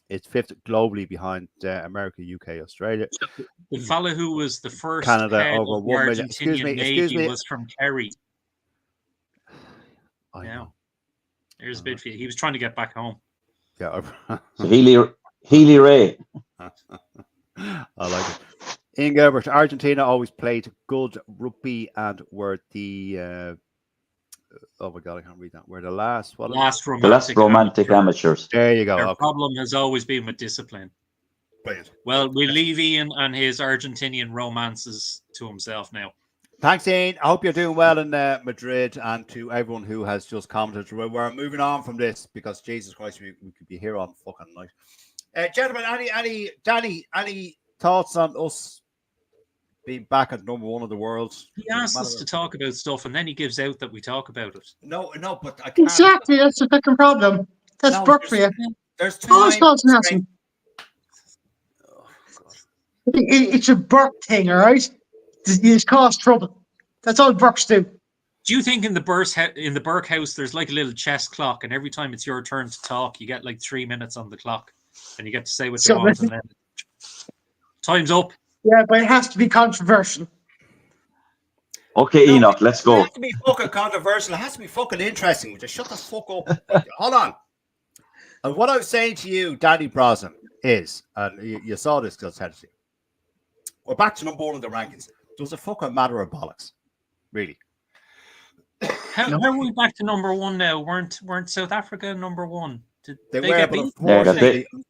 Speaker 1: It's fifth globally behind America, UK, Australia.
Speaker 3: The fella who was the first
Speaker 1: Canada
Speaker 3: head
Speaker 1: over
Speaker 3: of
Speaker 1: 1 million.
Speaker 3: Argentinian Navy was from Kerry.
Speaker 1: I know.
Speaker 3: Here's a bit for you. He was trying to get back home.
Speaker 1: Yeah.
Speaker 2: So Healy Ray.
Speaker 1: I like it. Ian Gilbert, Argentina always played good rugby and were the oh my God, I can't read that. We're the last
Speaker 3: romantic
Speaker 2: amateurs.
Speaker 1: There you go.
Speaker 3: Their problem has always been with discipline.
Speaker 1: Brilliant.
Speaker 3: Well, we leave Ian and his Argentinian romances to himself now.
Speaker 1: Thanks, Ian. I hope you're doing well in Madrid, and to everyone who has just commented. We're moving on from this because Jesus Christ, we could be here on fucking night. Gentlemen, any thoughts on us being back at number one of the world?
Speaker 3: He asks us to talk about stuff, and then he gives out that we talk about it.
Speaker 1: No, but I can't.
Speaker 4: Exactly, that's the fucking problem. That's Burke for you.
Speaker 1: There's time.
Speaker 4: It's a Burke thing, all right? It's cause trouble. That's all Burks do.
Speaker 3: Do you think in the Burke house there's like a little chess clock, and every time it's your turn to talk, you get like 3 minutes on the clock, and you get to say what you want, and then time's up.
Speaker 4: Yeah, but it has to be controversial.
Speaker 2: Okay, Enoch, let's go.
Speaker 1: It has to be fucking controversial. It has to be fucking interesting. Just shut the fuck up. Hold on. And what I was saying to you, Danny Brosnan, is, and you saw this because we're back to number one in the rankings. Does it fucking matter of bollocks? Really?
Speaker 3: How are we back to number one now? Weren't South Africa number one? Did they
Speaker 1: get
Speaker 3: beat?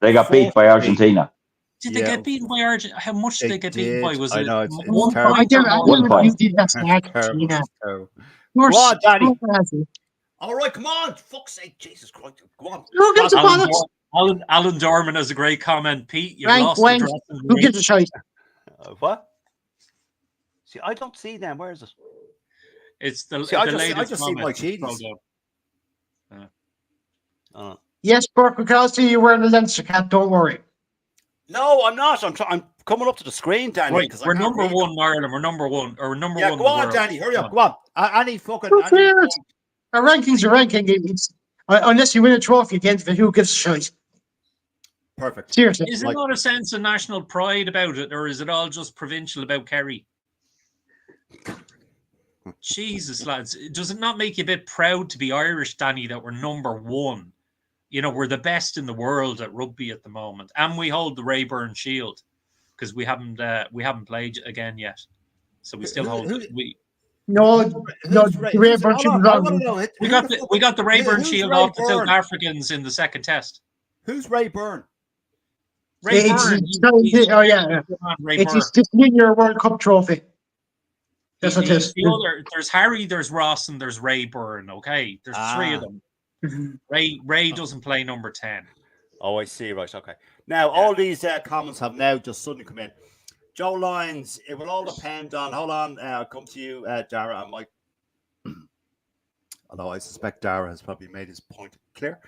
Speaker 2: They got beat by Argentina.
Speaker 3: Did they get beaten by Argentina? How much did they get beaten by? Was
Speaker 1: I
Speaker 3: it
Speaker 1: know, it's
Speaker 3: 1
Speaker 1: terrible.
Speaker 3: point?
Speaker 4: You did that to Argentina.
Speaker 1: Go on, Danny. All right, come on. Fuck's sake, Jesus Christ. Go on.
Speaker 4: Who gives a bollocks?
Speaker 3: Alan Dorman has a great comment. Pete, you
Speaker 4: Rank
Speaker 3: lost
Speaker 4: Wayne.
Speaker 3: the dressing
Speaker 4: Who
Speaker 3: room.
Speaker 4: gives a shite?
Speaker 1: What? See, I don't see them. Where is it?
Speaker 3: It's the
Speaker 1: I
Speaker 3: latest
Speaker 1: just see my cheese.
Speaker 4: Yes, Burke, we can all see you wearing a Leinster cap. Don't worry.
Speaker 1: No, I'm not. I'm coming up to the screen, Danny.
Speaker 3: Right, we're number one, Ireland. We're number one. Or we're number one.
Speaker 1: Go on, Danny. Hurry up. Go on. Any fucking.
Speaker 4: Our ranking's a ranking. Unless you win a trophy at the end of it, who gives a shite?
Speaker 1: Perfect.
Speaker 4: Seriously.
Speaker 3: Is there not a sense of national pride about it, or is it all just provincial about Kerry? Jesus, lads, does it not make you a bit proud to be Irish, Danny, that we're number one? You know, we're the best in the world at rugby at the moment, and we hold the Rayburn Shield because we haven't played again yet, so we still hold it.
Speaker 4: No, the Rayburn Shield is
Speaker 1: I want
Speaker 4: on.
Speaker 1: to know.
Speaker 3: We got the Rayburn
Speaker 1: who's
Speaker 3: Shield
Speaker 1: Ray
Speaker 3: off the
Speaker 1: Byrne?
Speaker 3: South Africans in the second test.
Speaker 1: Who's Ray Byrne?
Speaker 3: Ray Byrne.
Speaker 4: It's the Senior World Cup trophy. That's what it is.
Speaker 3: The other. There's Harry, there's Ross, and there's Ray Byrne. Okay, there's three of them. Ray doesn't play number 10.
Speaker 1: Oh, I see. Right. Okay. Now, all these comments have now just suddenly come in. Joe Lyons, it will all depend on. Hold on. I'll come to you, Dara and Mike. Although I suspect Dara has probably made his point clear.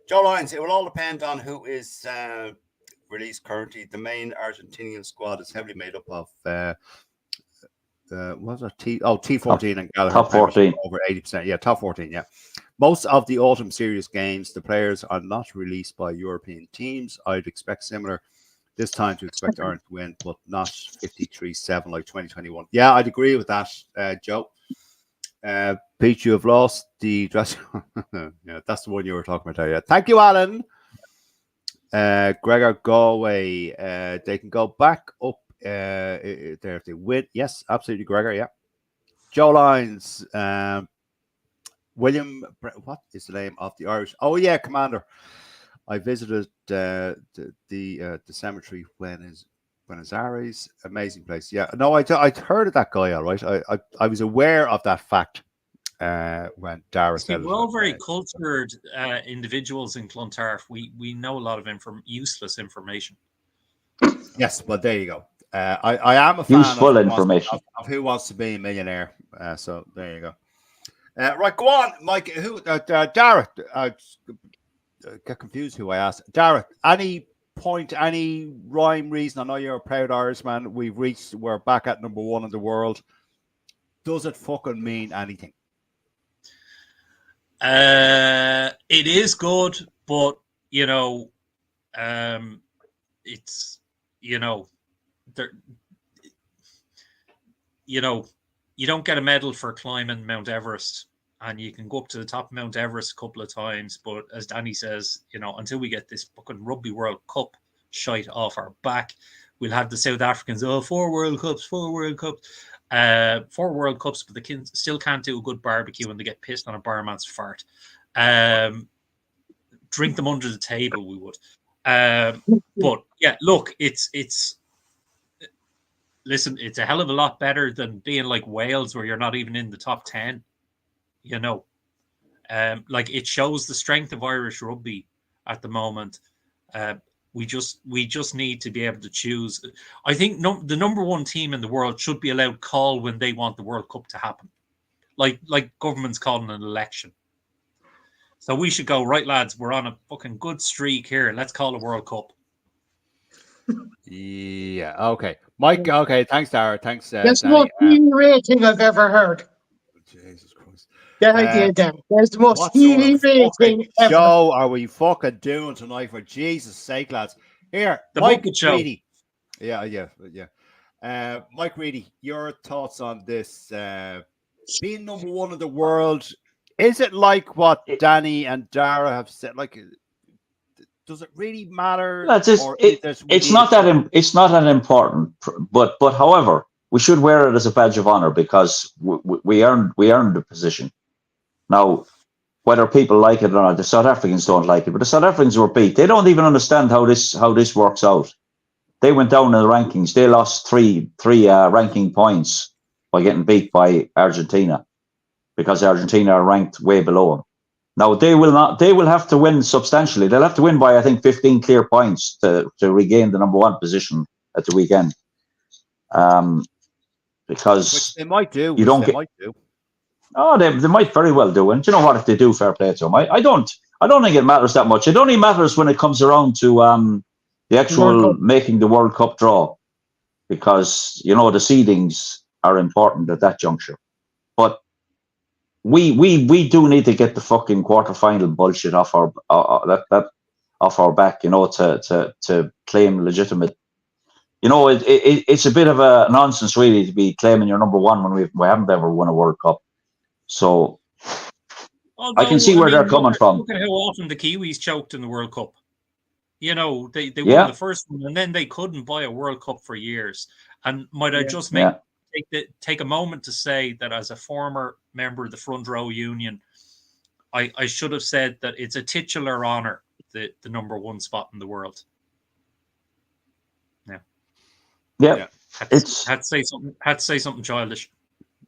Speaker 1: Joe Lyons, it will all depend on who is released currently. The main Argentinian squad is heavily made up of what was it? T14 and Gallagher.
Speaker 2: Top 14.
Speaker 1: Over 80%. Yeah, top 14, yeah. Most of the autumn series games, the players are not released by European teams. I'd expect similar this time to expect Ireland to win, but not 53-7 like 2021. Yeah, I'd agree with that, Joe. Pete, you have lost the dress. Yeah, that's the one you were talking about. Yeah. Thank you, Alan. Gregor Galway. They can go back up there if they win. Yes, absolutely, Gregor. Yeah. Joe Lyons. William, what is the name of the Irish? Oh yeah, Commander. I visited the cemetery when Azares, amazing place. Yeah, no, I'd heard of that guy. All right, I was aware of that fact when Dara said.
Speaker 3: We're all very cultured individuals in Clontarf. We know a lot of useless information.
Speaker 1: Yes, well there you go. I am a fan
Speaker 2: useful information
Speaker 1: of Who Wants to Be a Millionaire. So there you go. Right, go on, Mike. Who? Dara. Get confused who I asked. Dara, any point, any rhyme, reason? I know you're a proud Irishman. We're back at number one in the world. Does it fucking mean anything?
Speaker 3: It is good, but it's you don't get a medal for climbing Mount Everest, and you can go up to the top of Mount Everest a couple of times. But as Danny says, until we get this fucking Rugby World Cup shite off our back, we'll have the South Africans, 4 World Cups, 4 World Cups, 4 World Cups, but the kids still can't do a good barbecue when they get pissed on a barman's fart. Drink them under the table, we would. But yeah, look, listen, it's a hell of a lot better than being like Wales, where you're not even in the top 10. Like, it shows the strength of Irish rugby at the moment. We just need to be able to choose. I think the number one team in the world should be allowed call when they want the World Cup to happen, like government's calling an election. So we should go, right, lads, we're on a fucking good streak here. Let's call a World Cup.
Speaker 1: Yeah. Okay, Mike. Okay. Thanks, Dara. Thanks.
Speaker 4: That's the most healy thing I've ever heard.
Speaker 1: Jesus Christ.
Speaker 4: That idea, Dan. That's the most healy thing ever.
Speaker 1: Show are we fucking doing tonight? For Jesus' sake, lads. Here,
Speaker 3: the
Speaker 1: Mike
Speaker 3: Reedy.
Speaker 1: Yeah. Mike Reedy, your thoughts on this? Being number one in the world, is it like what Danny and Dara have said? Like, does it really matter?
Speaker 2: It's not that important, but however, we should wear it as a badge of honor because we earned the position. Now, whether people like it or not, the South Africans don't like it, but the South Africans were beat. They don't even understand how this works out. They went down in the rankings. They lost three ranking points by getting beat by Argentina because Argentina are ranked way below them. Now they will have to win substantially. They'll have to win by, I think, 15 clear points to regain the number one position at the weekend. Because
Speaker 1: which they might do.
Speaker 2: Oh, they might very well do. And do you know what? If they do, fair play to them. I don't think it matters that much. It only matters when it comes around to the actual making the World Cup draw, because the seedings are important at that juncture. But we do need to get the fucking quarterfinal bullshit off our that off our back, to claim legitimate. It's a bit of a nonsense, really, to be claiming you're number one when we haven't ever won a World Cup. So I can see where they're coming from.
Speaker 3: Look at how often the Kiwis choked in the World Cup. They
Speaker 2: Yeah.
Speaker 3: won the first one, and then they couldn't buy a World Cup for years. And might I just take a moment to say that as a former member of the Front Row Union, I should have said that it's a titular honour, the number one spot in the world.
Speaker 2: Yeah.
Speaker 3: Had to say something childish.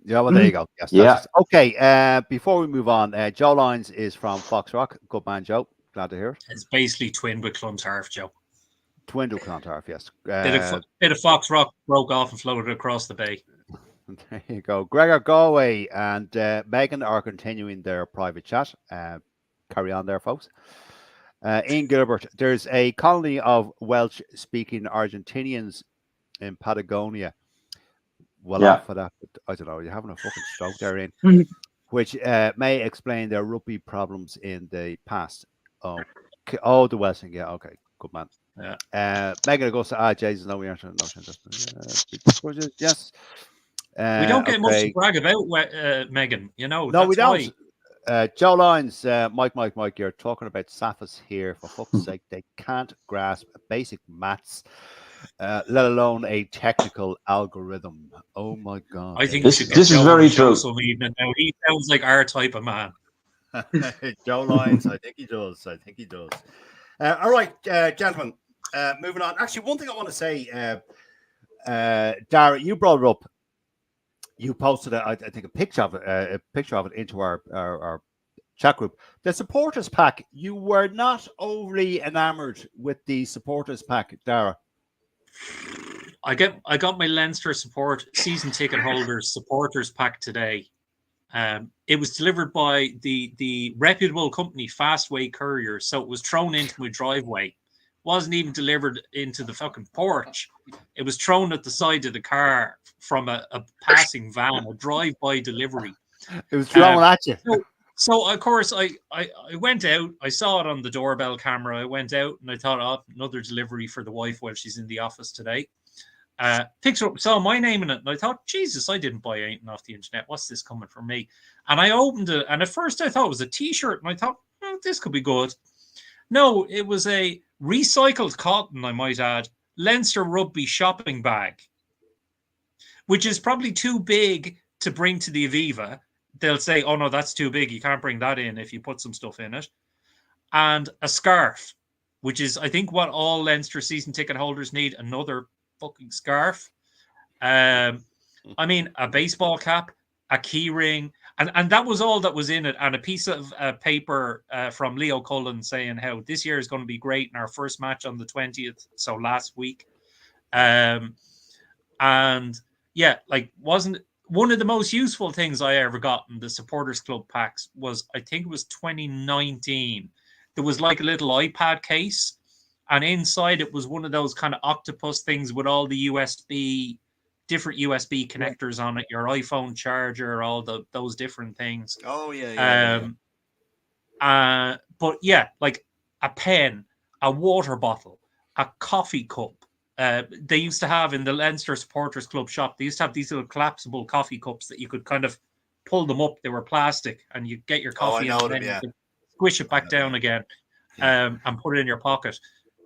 Speaker 6: Yeah, well, there you go. Yes,
Speaker 2: Yeah.
Speaker 6: Okay, before we move on, Joe Lyons is from Fox Rock. Good man, Joe. Glad to hear it.
Speaker 3: It's basically twinned with Clontarf, Joe.
Speaker 6: Twinned with Clontarf, yes.
Speaker 3: Bit of Fox Rock broke off and floated across the bay.
Speaker 6: There you go. Gregor Galway and Megan are continuing their private chat. Carry on there, folks. Ian Gilbert, there's a colony of Welsh-speaking Argentinians in Patagonia. Well, for that, I don't know. You're having a fucking stroke there, Ian. Which may explain their rugby problems in the past. Oh, the Western, yeah, okay, good man.
Speaker 3: Yeah.
Speaker 6: Megan Augusta, Jesus, no, we aren't. Yes.
Speaker 3: We don't get much to brag about, Megan.
Speaker 6: No, we don't. Joe Lyons, Mike, you're talking about Safas here. For fuck's sake, they can't grasp basic maths, let alone a technical algorithm. Oh my God!
Speaker 3: I think
Speaker 2: this is very true.
Speaker 3: Now he sounds like our type of man.
Speaker 1: Joe Lyons, I think he does. All right, gentlemen. Moving on. Actually, one thing I want to say,
Speaker 6: Dara, you brought it up. You posted, I think, a picture of it into our chat group. The supporters pack. You were not overly enamored with the supporters pack, Dara.
Speaker 3: I got my Leinster season ticket holders supporters pack today. It was delivered by the reputable company Fastway Couriers, so it was thrown into my driveway. Wasn't even delivered into the fucking porch. It was thrown at the side of the car from a passing van, a drive-by delivery.
Speaker 6: It was thrown at you.
Speaker 3: So of course I went out. I saw it on the doorbell camera. I went out and I thought, oh, another delivery for the wife while she's in the office today. Picked up, saw my name in it, and I thought, Jesus, I didn't buy anything off the internet. What's this coming from me? And I opened it, and at first I thought it was a T-shirt, and I thought, this could be good. No, it was a recycled cotton, I might add, Leinster rugby shopping bag, which is probably too big to bring to the Aviva. They'll say, oh, no, that's too big. You can't bring that in if you put some stuff in it. And a scarf, which is, I think, what all Leinster season ticket holders need, another fucking scarf. I mean, a baseball cap, a key ring, and that was all that was in it, and a piece of paper from Leo Cullen saying how this year is going to be great in our first match on the 20th, so last week. And yeah, like, wasn't one of the most useful things I ever got in the Supporters Club packs was, I think it was 2019. There was like a little iPad case, and inside it was one of those kind of octopus things with all the different USB connectors on it, your iPhone charger, all those different things.
Speaker 1: Oh, yeah.
Speaker 3: But yeah, like a pen, a water bottle, a coffee cup. They used to have in the Leinster Supporters Club shop, they used to have these little collapsible coffee cups that you could kind of pull them up. They were plastic, and you get your coffee in, and then you could squish it back down again and put it in your pocket.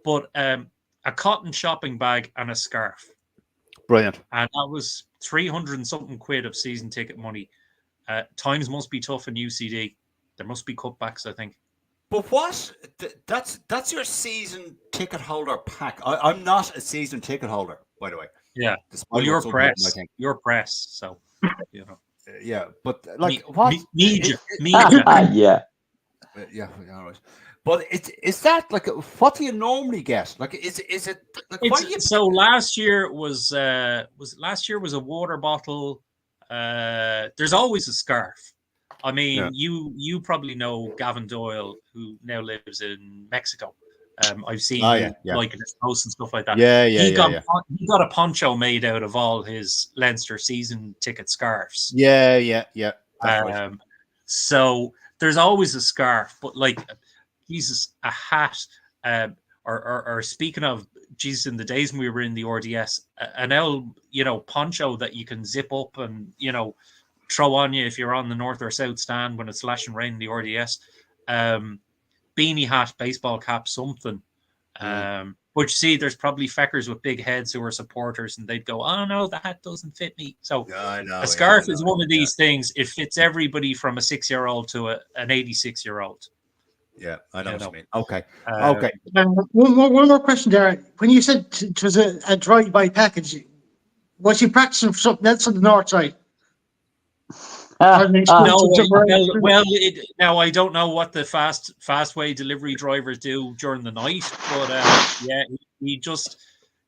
Speaker 3: But a cotton shopping bag and a scarf.
Speaker 6: Brilliant.
Speaker 3: And that was 300 and something quid of season ticket money. Times must be tough in UCD. There must be cutbacks, I think.
Speaker 1: But what? That's your season ticket holder pack. I'm not a season ticket holder, by the way.
Speaker 3: Yeah. Well, you're press. You're press, so, you know.
Speaker 1: Yeah, but like what?
Speaker 3: Media.
Speaker 2: Yeah.
Speaker 1: Yeah, all right. But is that like, what do you normally get? Like, is it like, what do you...
Speaker 3: So last year was a water bottle. There's always a scarf. I mean, you probably know Gavin Doyle, who now lives in Mexico. I've seen like in his house and stuff like that. He got a poncho made out of all his Leinster season ticket scarves.
Speaker 6: Yeah.
Speaker 3: Right. So there's always a scarf, but like, Jesus, a hat, or speaking of, Jesus, in the days when we were in the RDS, an L, poncho that you can zip up and, throw on you if you're on the north or south stand when it's lashing rain in the RDS. Beanie hat, baseball cap, something. But you see, there's probably feckers with big heads who are supporters, and they'd go, "Oh no, the hat doesn't fit me." So
Speaker 1: I know,
Speaker 3: a scarf is one of these things. It fits everybody from a 6-year-old to an 86-year-old.
Speaker 1: Yeah, I know what you mean. Okay.
Speaker 4: One more question there. When you said it was a drive-by package, was you practicing for something else on the north side?
Speaker 3: No, now I don't know what the fast way delivery drivers do during the night, but he just,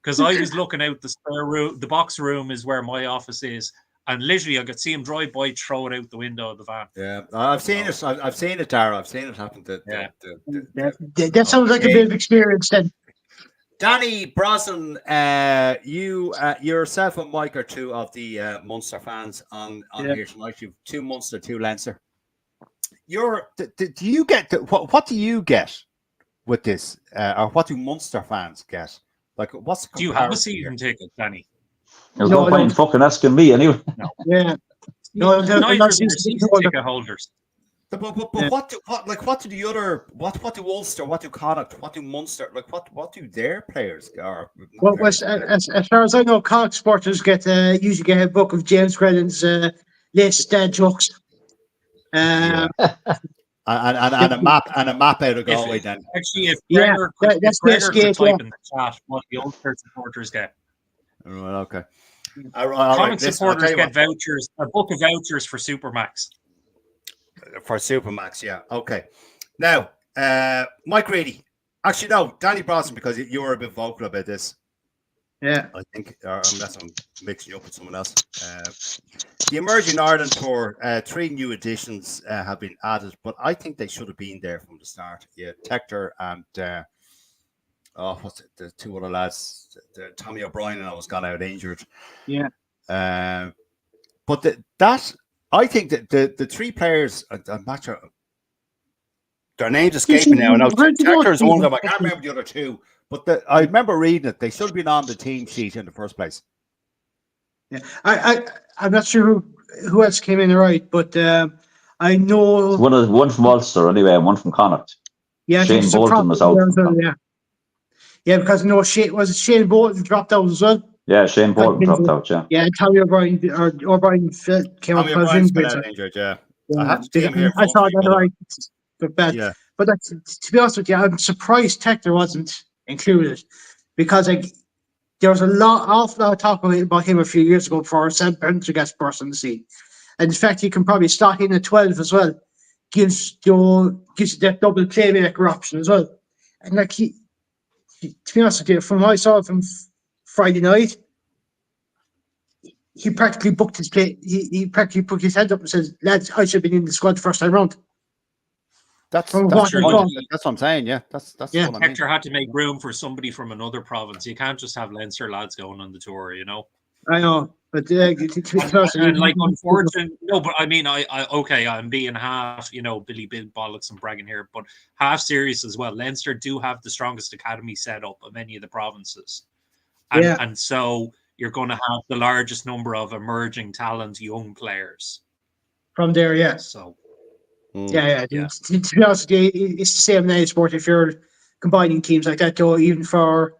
Speaker 3: because I was looking out the spare room, the box room is where my office is, and literally I could see him drive by, throw it out the window of the van.
Speaker 1: Yeah, I've seen it. I've seen it, Dara. I've seen it happen.
Speaker 4: That sounds like a bit of experience then.
Speaker 1: Danny Brosnan, you yourself and Mike are two of the Munster fans on here tonight. You've 2 Munster, 2 Leinster. Do you get what do you get with this, or what do Munster fans get? Like, what's the
Speaker 3: do you have a season ticket, Danny?
Speaker 2: There's no point in fucking asking me anyway.
Speaker 3: No.
Speaker 4: Yeah.
Speaker 3: No, neither of them are season ticket holders.
Speaker 1: But what do the other what do Ulster, what do Connacht, what do Munster, like what do their players are?
Speaker 4: Well, as far as I know, Connacht supporters usually get a book of James Grellin's latest dad jokes.
Speaker 1: And a map out of Galway then.
Speaker 3: Actually, if Gregor could type in the chat what the Ulster supporters get.
Speaker 1: Right, okay.
Speaker 3: Connacht supporters get vouchers, a book of vouchers for Supermax.
Speaker 1: For Supermax, yeah. Okay. Now, Mike Reedy. Actually, no, Danny Brosnan, because you were a bit vocal about this.
Speaker 4: Yeah.
Speaker 1: I think, unless I'm mixing you up with someone else. The Emerging Ireland Tour, 3 new additions have been added, but I think they should have been there from the start. Yeah, Tector and what's it, the 2 other lads, Tommy O'Brien, and I was gone out injured.
Speaker 4: Yeah.
Speaker 1: But I think that the 3 players, I'm not sure, their names escape me now. I know Tector is one of them. I can't remember the other 2, but I remember reading it. They should have been on the team sheet in the first place.
Speaker 4: Yeah, I'm not sure who else came in right, but I know
Speaker 2: one from Ulster anyway, and one from Connacht.
Speaker 4: Yeah,
Speaker 2: Shane Bolton was out.
Speaker 4: Yeah, because Shane Bolton dropped out as well.
Speaker 2: Yeah, Shane Bolton dropped out. Yeah.
Speaker 4: Yeah, Tommy O'Brien came out because
Speaker 1: injured. Yeah. I have to team here.
Speaker 4: I saw that right, but to be honest with you, I'm surprised Tector wasn't included, because there was awful lot of talk about him a few years ago before Sam Prendergast burst on the scene. And in fact, he can probably slot in at 12 as well. Gives you that double playmaker option as well. And like to be honest with you, from what I saw from Friday night, he practically booked his play. He practically put his hand up and says, "Lads, I should have been in the squad first time round."
Speaker 6: That's what I'm saying. Yeah, that's what I mean.
Speaker 3: Hector had to make room for somebody from another province. You can't just have Leinster lads going on the tour,
Speaker 4: I know, but
Speaker 3: and like, unfortunately, no. But I mean, I'm being half, Billy Big bollocks and bragging here, but half serious as well. Leinster do have the strongest academy set up of any of the provinces, and so you're going to have the largest number of emerging talent, young players
Speaker 4: from there. Yeah.
Speaker 3: So.
Speaker 4: Yeah. To be honest with you, it's the same in any sport. If you're combining teams like that, though, even for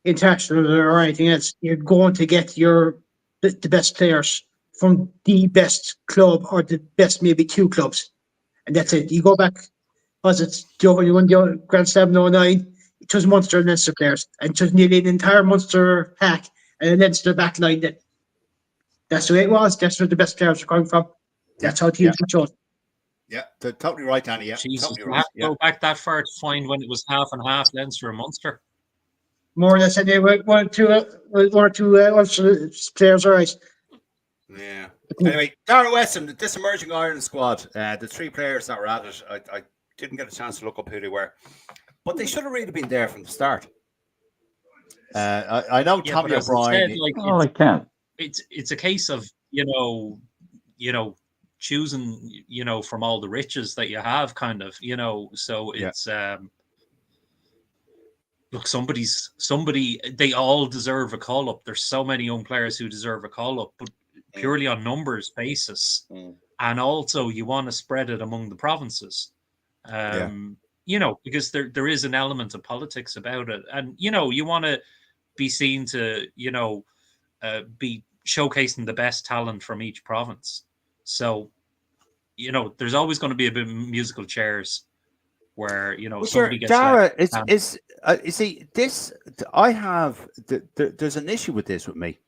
Speaker 4: international or anything else, you're going to get the best players from the best club or the best maybe 2 clubs, and that's it. You go back, was it Joe when you won the Grand Slam in 2009? It was Munster and Leinster players, and it was nearly an entire Munster pack and a Leinster back line. That's the way it was. That's where the best players were coming from. That's how teams were chosen.
Speaker 1: Yeah, they're totally right, Danny. Yeah,
Speaker 3: Jesus,
Speaker 1: totally
Speaker 3: you
Speaker 1: right.
Speaker 3: have to go back that far to find when it was half and half Leinster and Munster.
Speaker 4: More or less, anyway, one or two Ulster players, all right.
Speaker 1: Yeah. Anyway, Dara Weston, this Emerging Ireland squad, the 3 players that were at it, I didn't get a chance to look up who they were, but they should have really been there from the start. I know Tommy O'Brien.
Speaker 2: I can't.
Speaker 3: It's a case of choosing from all the riches that you have, kind of, so it's look, somebody. They all deserve a call up. There's so many young players who deserve a call up, but purely on numbers basis, and also you want to spread it among the provinces. You know, because there is an element of politics about it, and you know, you want to be seen to, you know, be showcasing the best talent from each province. So, you know, there's always going to be a bit of musical chairs where, you know, somebody gets
Speaker 6: Dara, you see this. I have there's an issue with this with me,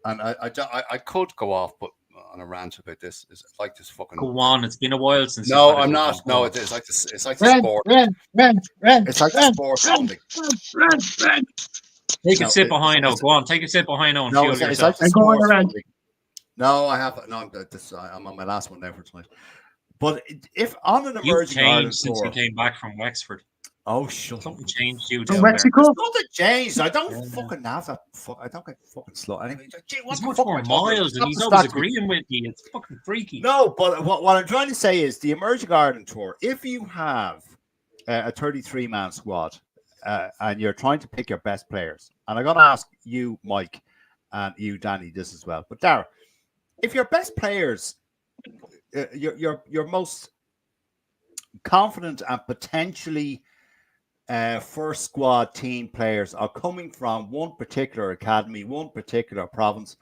Speaker 6: and I could go off, but on a rant about this. It's like this fucking.
Speaker 3: Go on, it's been a while since.
Speaker 6: No, I'm not. No, it is like this. It's like the sport. It's like the sport.
Speaker 3: Take a sip behind now. Go on, take a sip behind now and
Speaker 6: no,
Speaker 3: fuel
Speaker 6: it's
Speaker 3: yourself.
Speaker 6: like the sport. No, I have. No, I'm on my last one now for tonight. But if on an emerging Ireland
Speaker 3: since
Speaker 6: tour,
Speaker 3: you came back from Wexford.
Speaker 6: Oh, shut
Speaker 3: Something changed you
Speaker 4: From
Speaker 3: down
Speaker 4: Mexico?
Speaker 3: there.
Speaker 6: Nothing changed. I don't fucking have that. I don't get fucking slow. Anyway,
Speaker 3: It's much more mild, and he's always agreeing with you. It's fucking freaky.
Speaker 6: No, but what I'm trying to say is the Emerging Ireland Tour, if you have a 33-man squad and you're trying to pick your best players, and I'm going to ask you, Mike, and you, Danny, this as well. But Dara, if your best players, your most confident and potentially first squad team players are coming from one particular academy, one particular province,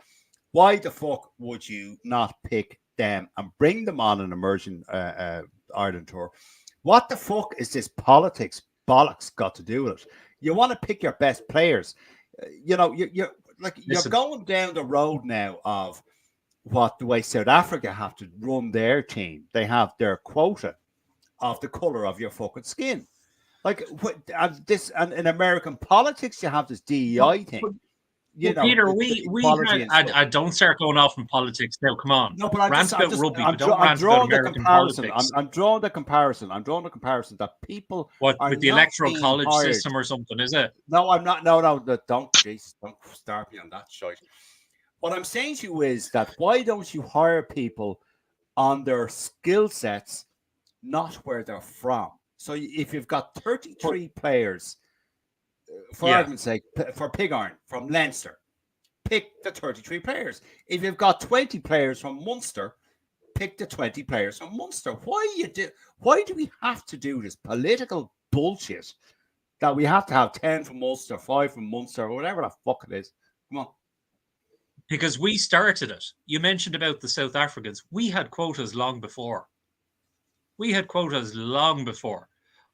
Speaker 6: why the fuck would you not pick them and bring them on an Emerging Ireland Tour? What the fuck is this politics bollocks got to do with it? You want to pick your best players. You know, you're going down the road now of what the way South Africa have to run their team. They have their quota of the color of your fucking skin. Like and in American politics, you have this DEI thing. You know,
Speaker 3: Peter, I don't start going off in politics now. Come on.
Speaker 6: No, but I'm
Speaker 3: drawing
Speaker 6: the comparison. I'm drawing the comparison. I'm drawing the comparison that people
Speaker 3: with the electoral college system or something, is it?
Speaker 6: No, I'm not. No, don't start me on that shit. What I'm saying to you is that why don't you hire people on their skill sets, not where they're from? So if you've got 33 players, for argument's sake, for Pig Iron from Leinster, pick the 33 players. If you've got 20 players from Munster, pick the 20 players from Munster. Why do we have to do this political bullshit that we have to have 10 from Munster, 5 from Munster, or whatever the fuck it is? Come on.
Speaker 3: Because we started it. You mentioned about the South Africans. We had quotas long before.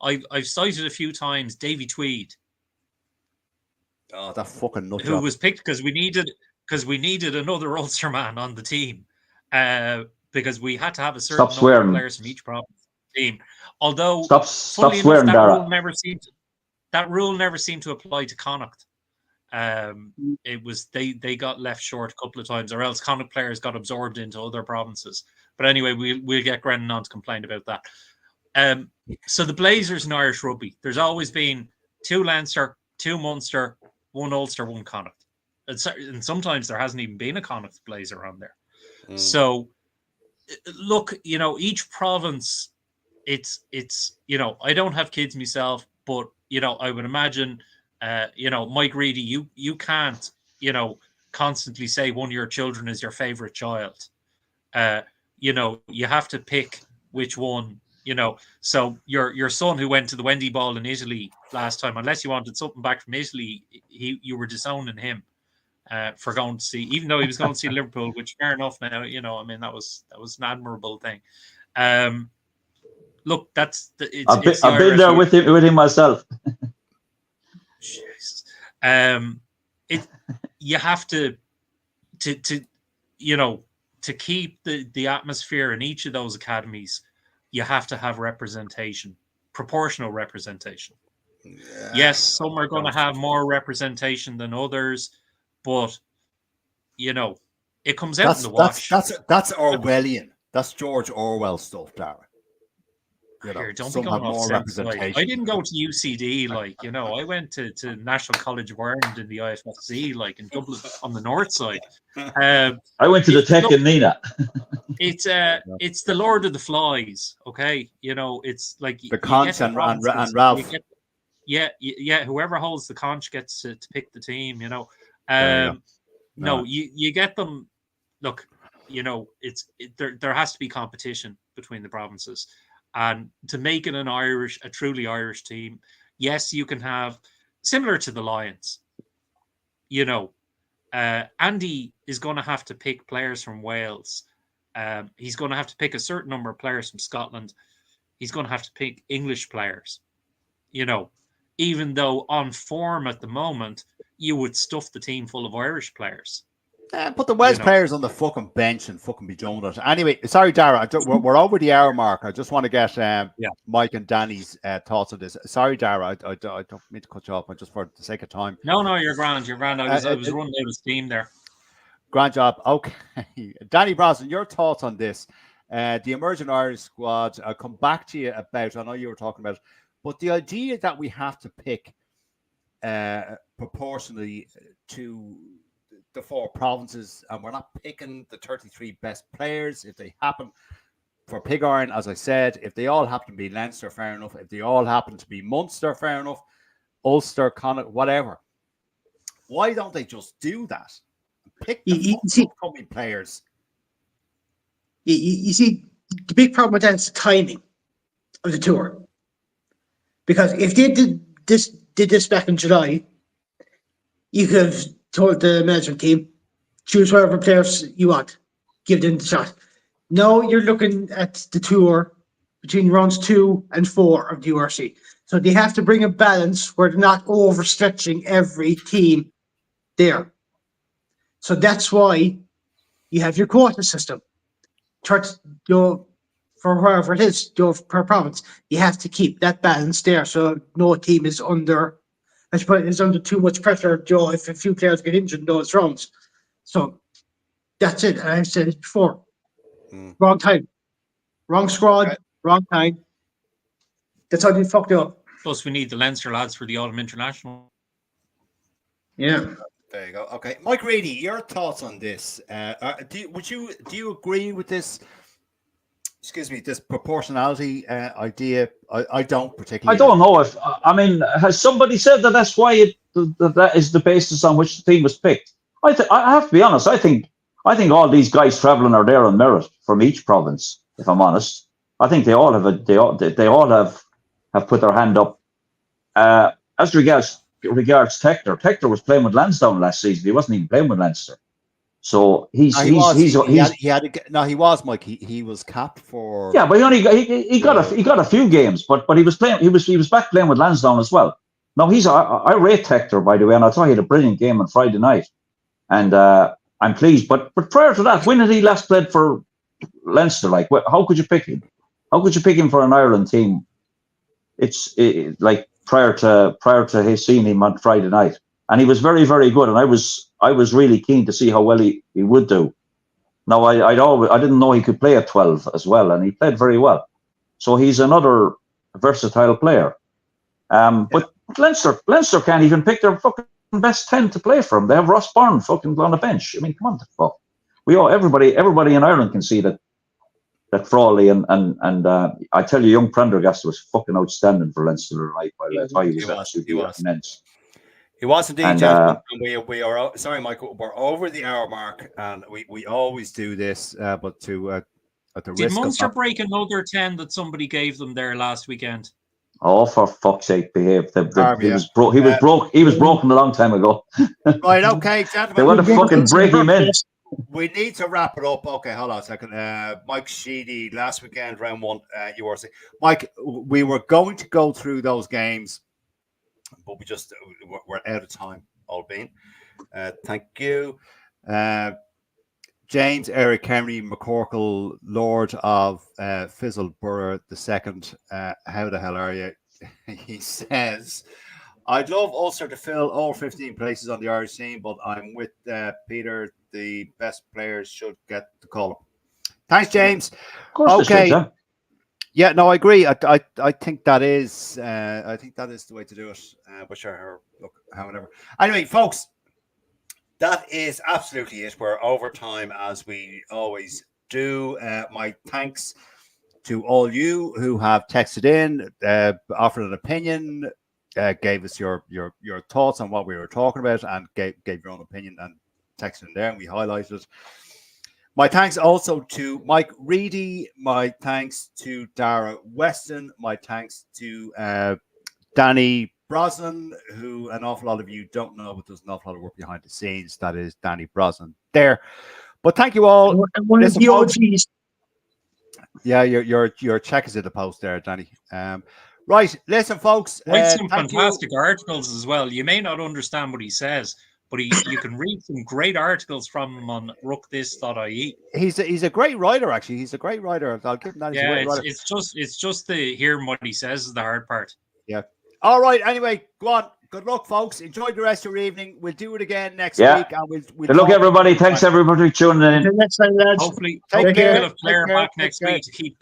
Speaker 3: I've cited a few times Davy Tweed.
Speaker 6: Oh, that fucking nut.
Speaker 3: Who was picked because we needed another Ulster man on the team. Because we had to have a certain number of players from each province team. Although
Speaker 2: stop swearing,
Speaker 3: that rule never seemed to apply to Connacht. It was they got left short a couple of times, or else Connacht players got absorbed into other provinces. But anyway, we'll get Brennan on to complain about that. So the Blazers in Irish rugby, there's always been 2 Leinster, 2 Munster, 1 Ulster, 1 Connacht, and sometimes there hasn't even been a Connacht Blazer on there. So look, you know, each province, it's you know, I don't have kids myself, but you know, I would imagine, you know, Mike Reedy, you can't, you know, constantly say one of your children is your favorite child. You know, you have to pick which one. You know, so your son who went to the Wendy Ball in Italy last time, unless you wanted something back from Italy, you were disowning him for going to see, even though he was going to see Liverpool, which fair enough. Now, you know, I mean, that was an admirable thing. Look, I've
Speaker 2: been there with him myself.
Speaker 3: Jesus. You have to you know, to keep the atmosphere in each of those academies. You have to have representation, proportional representation. Yeah, yes, some are going to have more representation than others, but you know, it comes out in the wash.
Speaker 6: That's Orwellian. That's George Orwell stuff, Darren.
Speaker 3: You know, don't be going off representation. I didn't go to UCD, like, you know, I went to National College of Ireland in the IFSC, like in Dublin on the north side.
Speaker 2: I went to the Tech in Nina.
Speaker 3: It's the Lord of the Flies, okay? You know, it's like
Speaker 6: the Conch and Ralph.
Speaker 3: yeah. Whoever holds the conch gets to pick the team. You know,
Speaker 6: There you go.
Speaker 3: no, you get them. Look, you know, there has to be competition between the provinces, and to make it a truly Irish team, yes, you can have similar to the Lions. You know, Andy is going to have to pick players from Wales. He's going to have to pick a certain number of players from Scotland. He's going to have to pick English players. You know, even though on form at the moment, you would stuff the team full of Irish players.
Speaker 6: Put the Welsh players on the fucking bench and fucking be done with it. Anyway, sorry, Dara, we're over the hour mark. I just want to get Mike and Danny's thoughts on this. Sorry, Dara, I don't mean to cut you off, but just for the sake of time.
Speaker 3: No, you're grand. You're grand. I was running out of steam there.
Speaker 6: Grand job. Okay. Danny Brosnan, your thoughts on this. The emerging Irish squad, I'll come back to you about, I know you were talking about it, but the idea that we have to pick proportionally to the 4 provinces, and we're not picking the 33 best players. If they happen for Pig Iron, as I said, if they all happen to be Leinster, fair enough. If they all happen to be Munster, fair enough. Ulster, Connacht, whatever. Why don't they just do that? Pick the upcoming players.
Speaker 4: You see, the big problem with that is the timing of the tour. Because if they did this back in July, you could have told the management team, choose whatever players you want, give them the shot. Now you're looking at the tour between rounds 2 and 4 of the URC. So they have to bring a balance where they're not overstretching every team there. So that's why you have your quota system. For wherever it is, per province, you have to keep that balance there. So no team is under too much pressure, Joe, if a few players get injured in those rounds. So that's it. And I've said it before. Wrong time. Wrong squad, wrong time. That's how they fucked up.
Speaker 3: Plus, we need the Leinster lads for the Autumn International.
Speaker 4: Yeah.
Speaker 1: There you go. Okay, Mike Reedy, your thoughts on this? Do you agree with this? Excuse me, this proportionality idea? I don't particularly.
Speaker 2: I don't know if has somebody said that that's why that is the basis on which the team was picked? I have to be honest. I think all these guys traveling are there on merit from each province. If I'm honest, I think they all have have put their hand up. As regards Tector. Tector was playing with Lansdowne last season. He wasn't even playing with Leinster. So he
Speaker 6: was, Mike. He was capped for.
Speaker 2: Yeah, but he got a few games, but he was playing. He was back playing with Lansdowne as well. No, I rate Tector, by the way, and I thought he had a brilliant game on Friday night, and I'm pleased. But prior to that, when had he last played for Leinster? Like, how could you pick him? How could you pick him for an Ireland team? It's like prior to his seeing him on Friday night, and he was very, very good, and I was really keen to see how well he would do. Now I didn't know he could play at 12 as well, and he played very well. So he's another versatile player. But Leinster can't even pick their fucking best 10 to play for him. They have Ross Byrne fucking on the bench. I mean, come on, the fuck. Everybody in Ireland can see that Frawley and I tell you, young Prendergast was fucking outstanding for Leinster tonight. I thought he was absolutely immense.
Speaker 1: He was indeed, gentlemen. We are sorry, Michael. We're over the hour mark, and we always do this, but at the
Speaker 3: Did
Speaker 1: risk
Speaker 3: Munster
Speaker 1: of
Speaker 3: break another 10 that somebody gave them there last weekend?
Speaker 2: Oh, for fuck's sake, behave! He was broken a long time ago.
Speaker 1: Right, okay, gentlemen.
Speaker 2: They want to fucking break him in.
Speaker 1: We need to wrap it up. Okay, hold on a second. Mike Sheedy, last weekend, round 1, URC. Mike, we were going to go through those games, but we're out of time, Albin. Thank you. James Eric Henry McCorkle, Lord of Fizzleborough II. How the hell are you? He says, I'd love Ulster to fill all 15 places on the Irish team, but I'm with Peter. The best players should get the call up. Thanks, James.
Speaker 2: Of course
Speaker 6: okay.
Speaker 2: Should, yeah.
Speaker 6: Yeah, no, I agree. I think that is the way to do it. But sure, look, however. Anyway, folks, that is absolutely it. We're over time as we always do. My thanks to all you who have texted in, offered an opinion, gave us your thoughts on what we were talking about and gave your own opinion and texted in there, and we highlighted it. My thanks also to Mike Reedy. My thanks to Dara Weston. My thanks to Danny Brosnan, who an awful lot of you don't know, but does an awful lot of work behind the scenes. That is Danny Brosnan there. But thank you all.
Speaker 4: One of
Speaker 6: Listen,
Speaker 4: the
Speaker 6: folks.
Speaker 4: OGs.
Speaker 6: Yeah, your check is in the post there, Danny. Right, listen, folks.
Speaker 3: Write some
Speaker 6: thank you.
Speaker 3: fantastic articles as well. You may not understand what he says, but you can read some great articles from him on rookthis.ie.
Speaker 6: He's a great writer, actually. He's a great writer. I'll give him that. He's a
Speaker 3: Yeah,
Speaker 6: great writer.
Speaker 3: it's just the hearing what he says is the hard part.
Speaker 6: Yeah. All right. Anyway, go on. Good luck, folks. Enjoy the rest of your evening. We'll do it again next week. And we'll
Speaker 2: Good luck, everybody. Thanks, everybody, for tuning in.
Speaker 4: Until next time, lads.
Speaker 3: Hopefully,
Speaker 6: Take care.
Speaker 3: we'll have Claire back next week to keep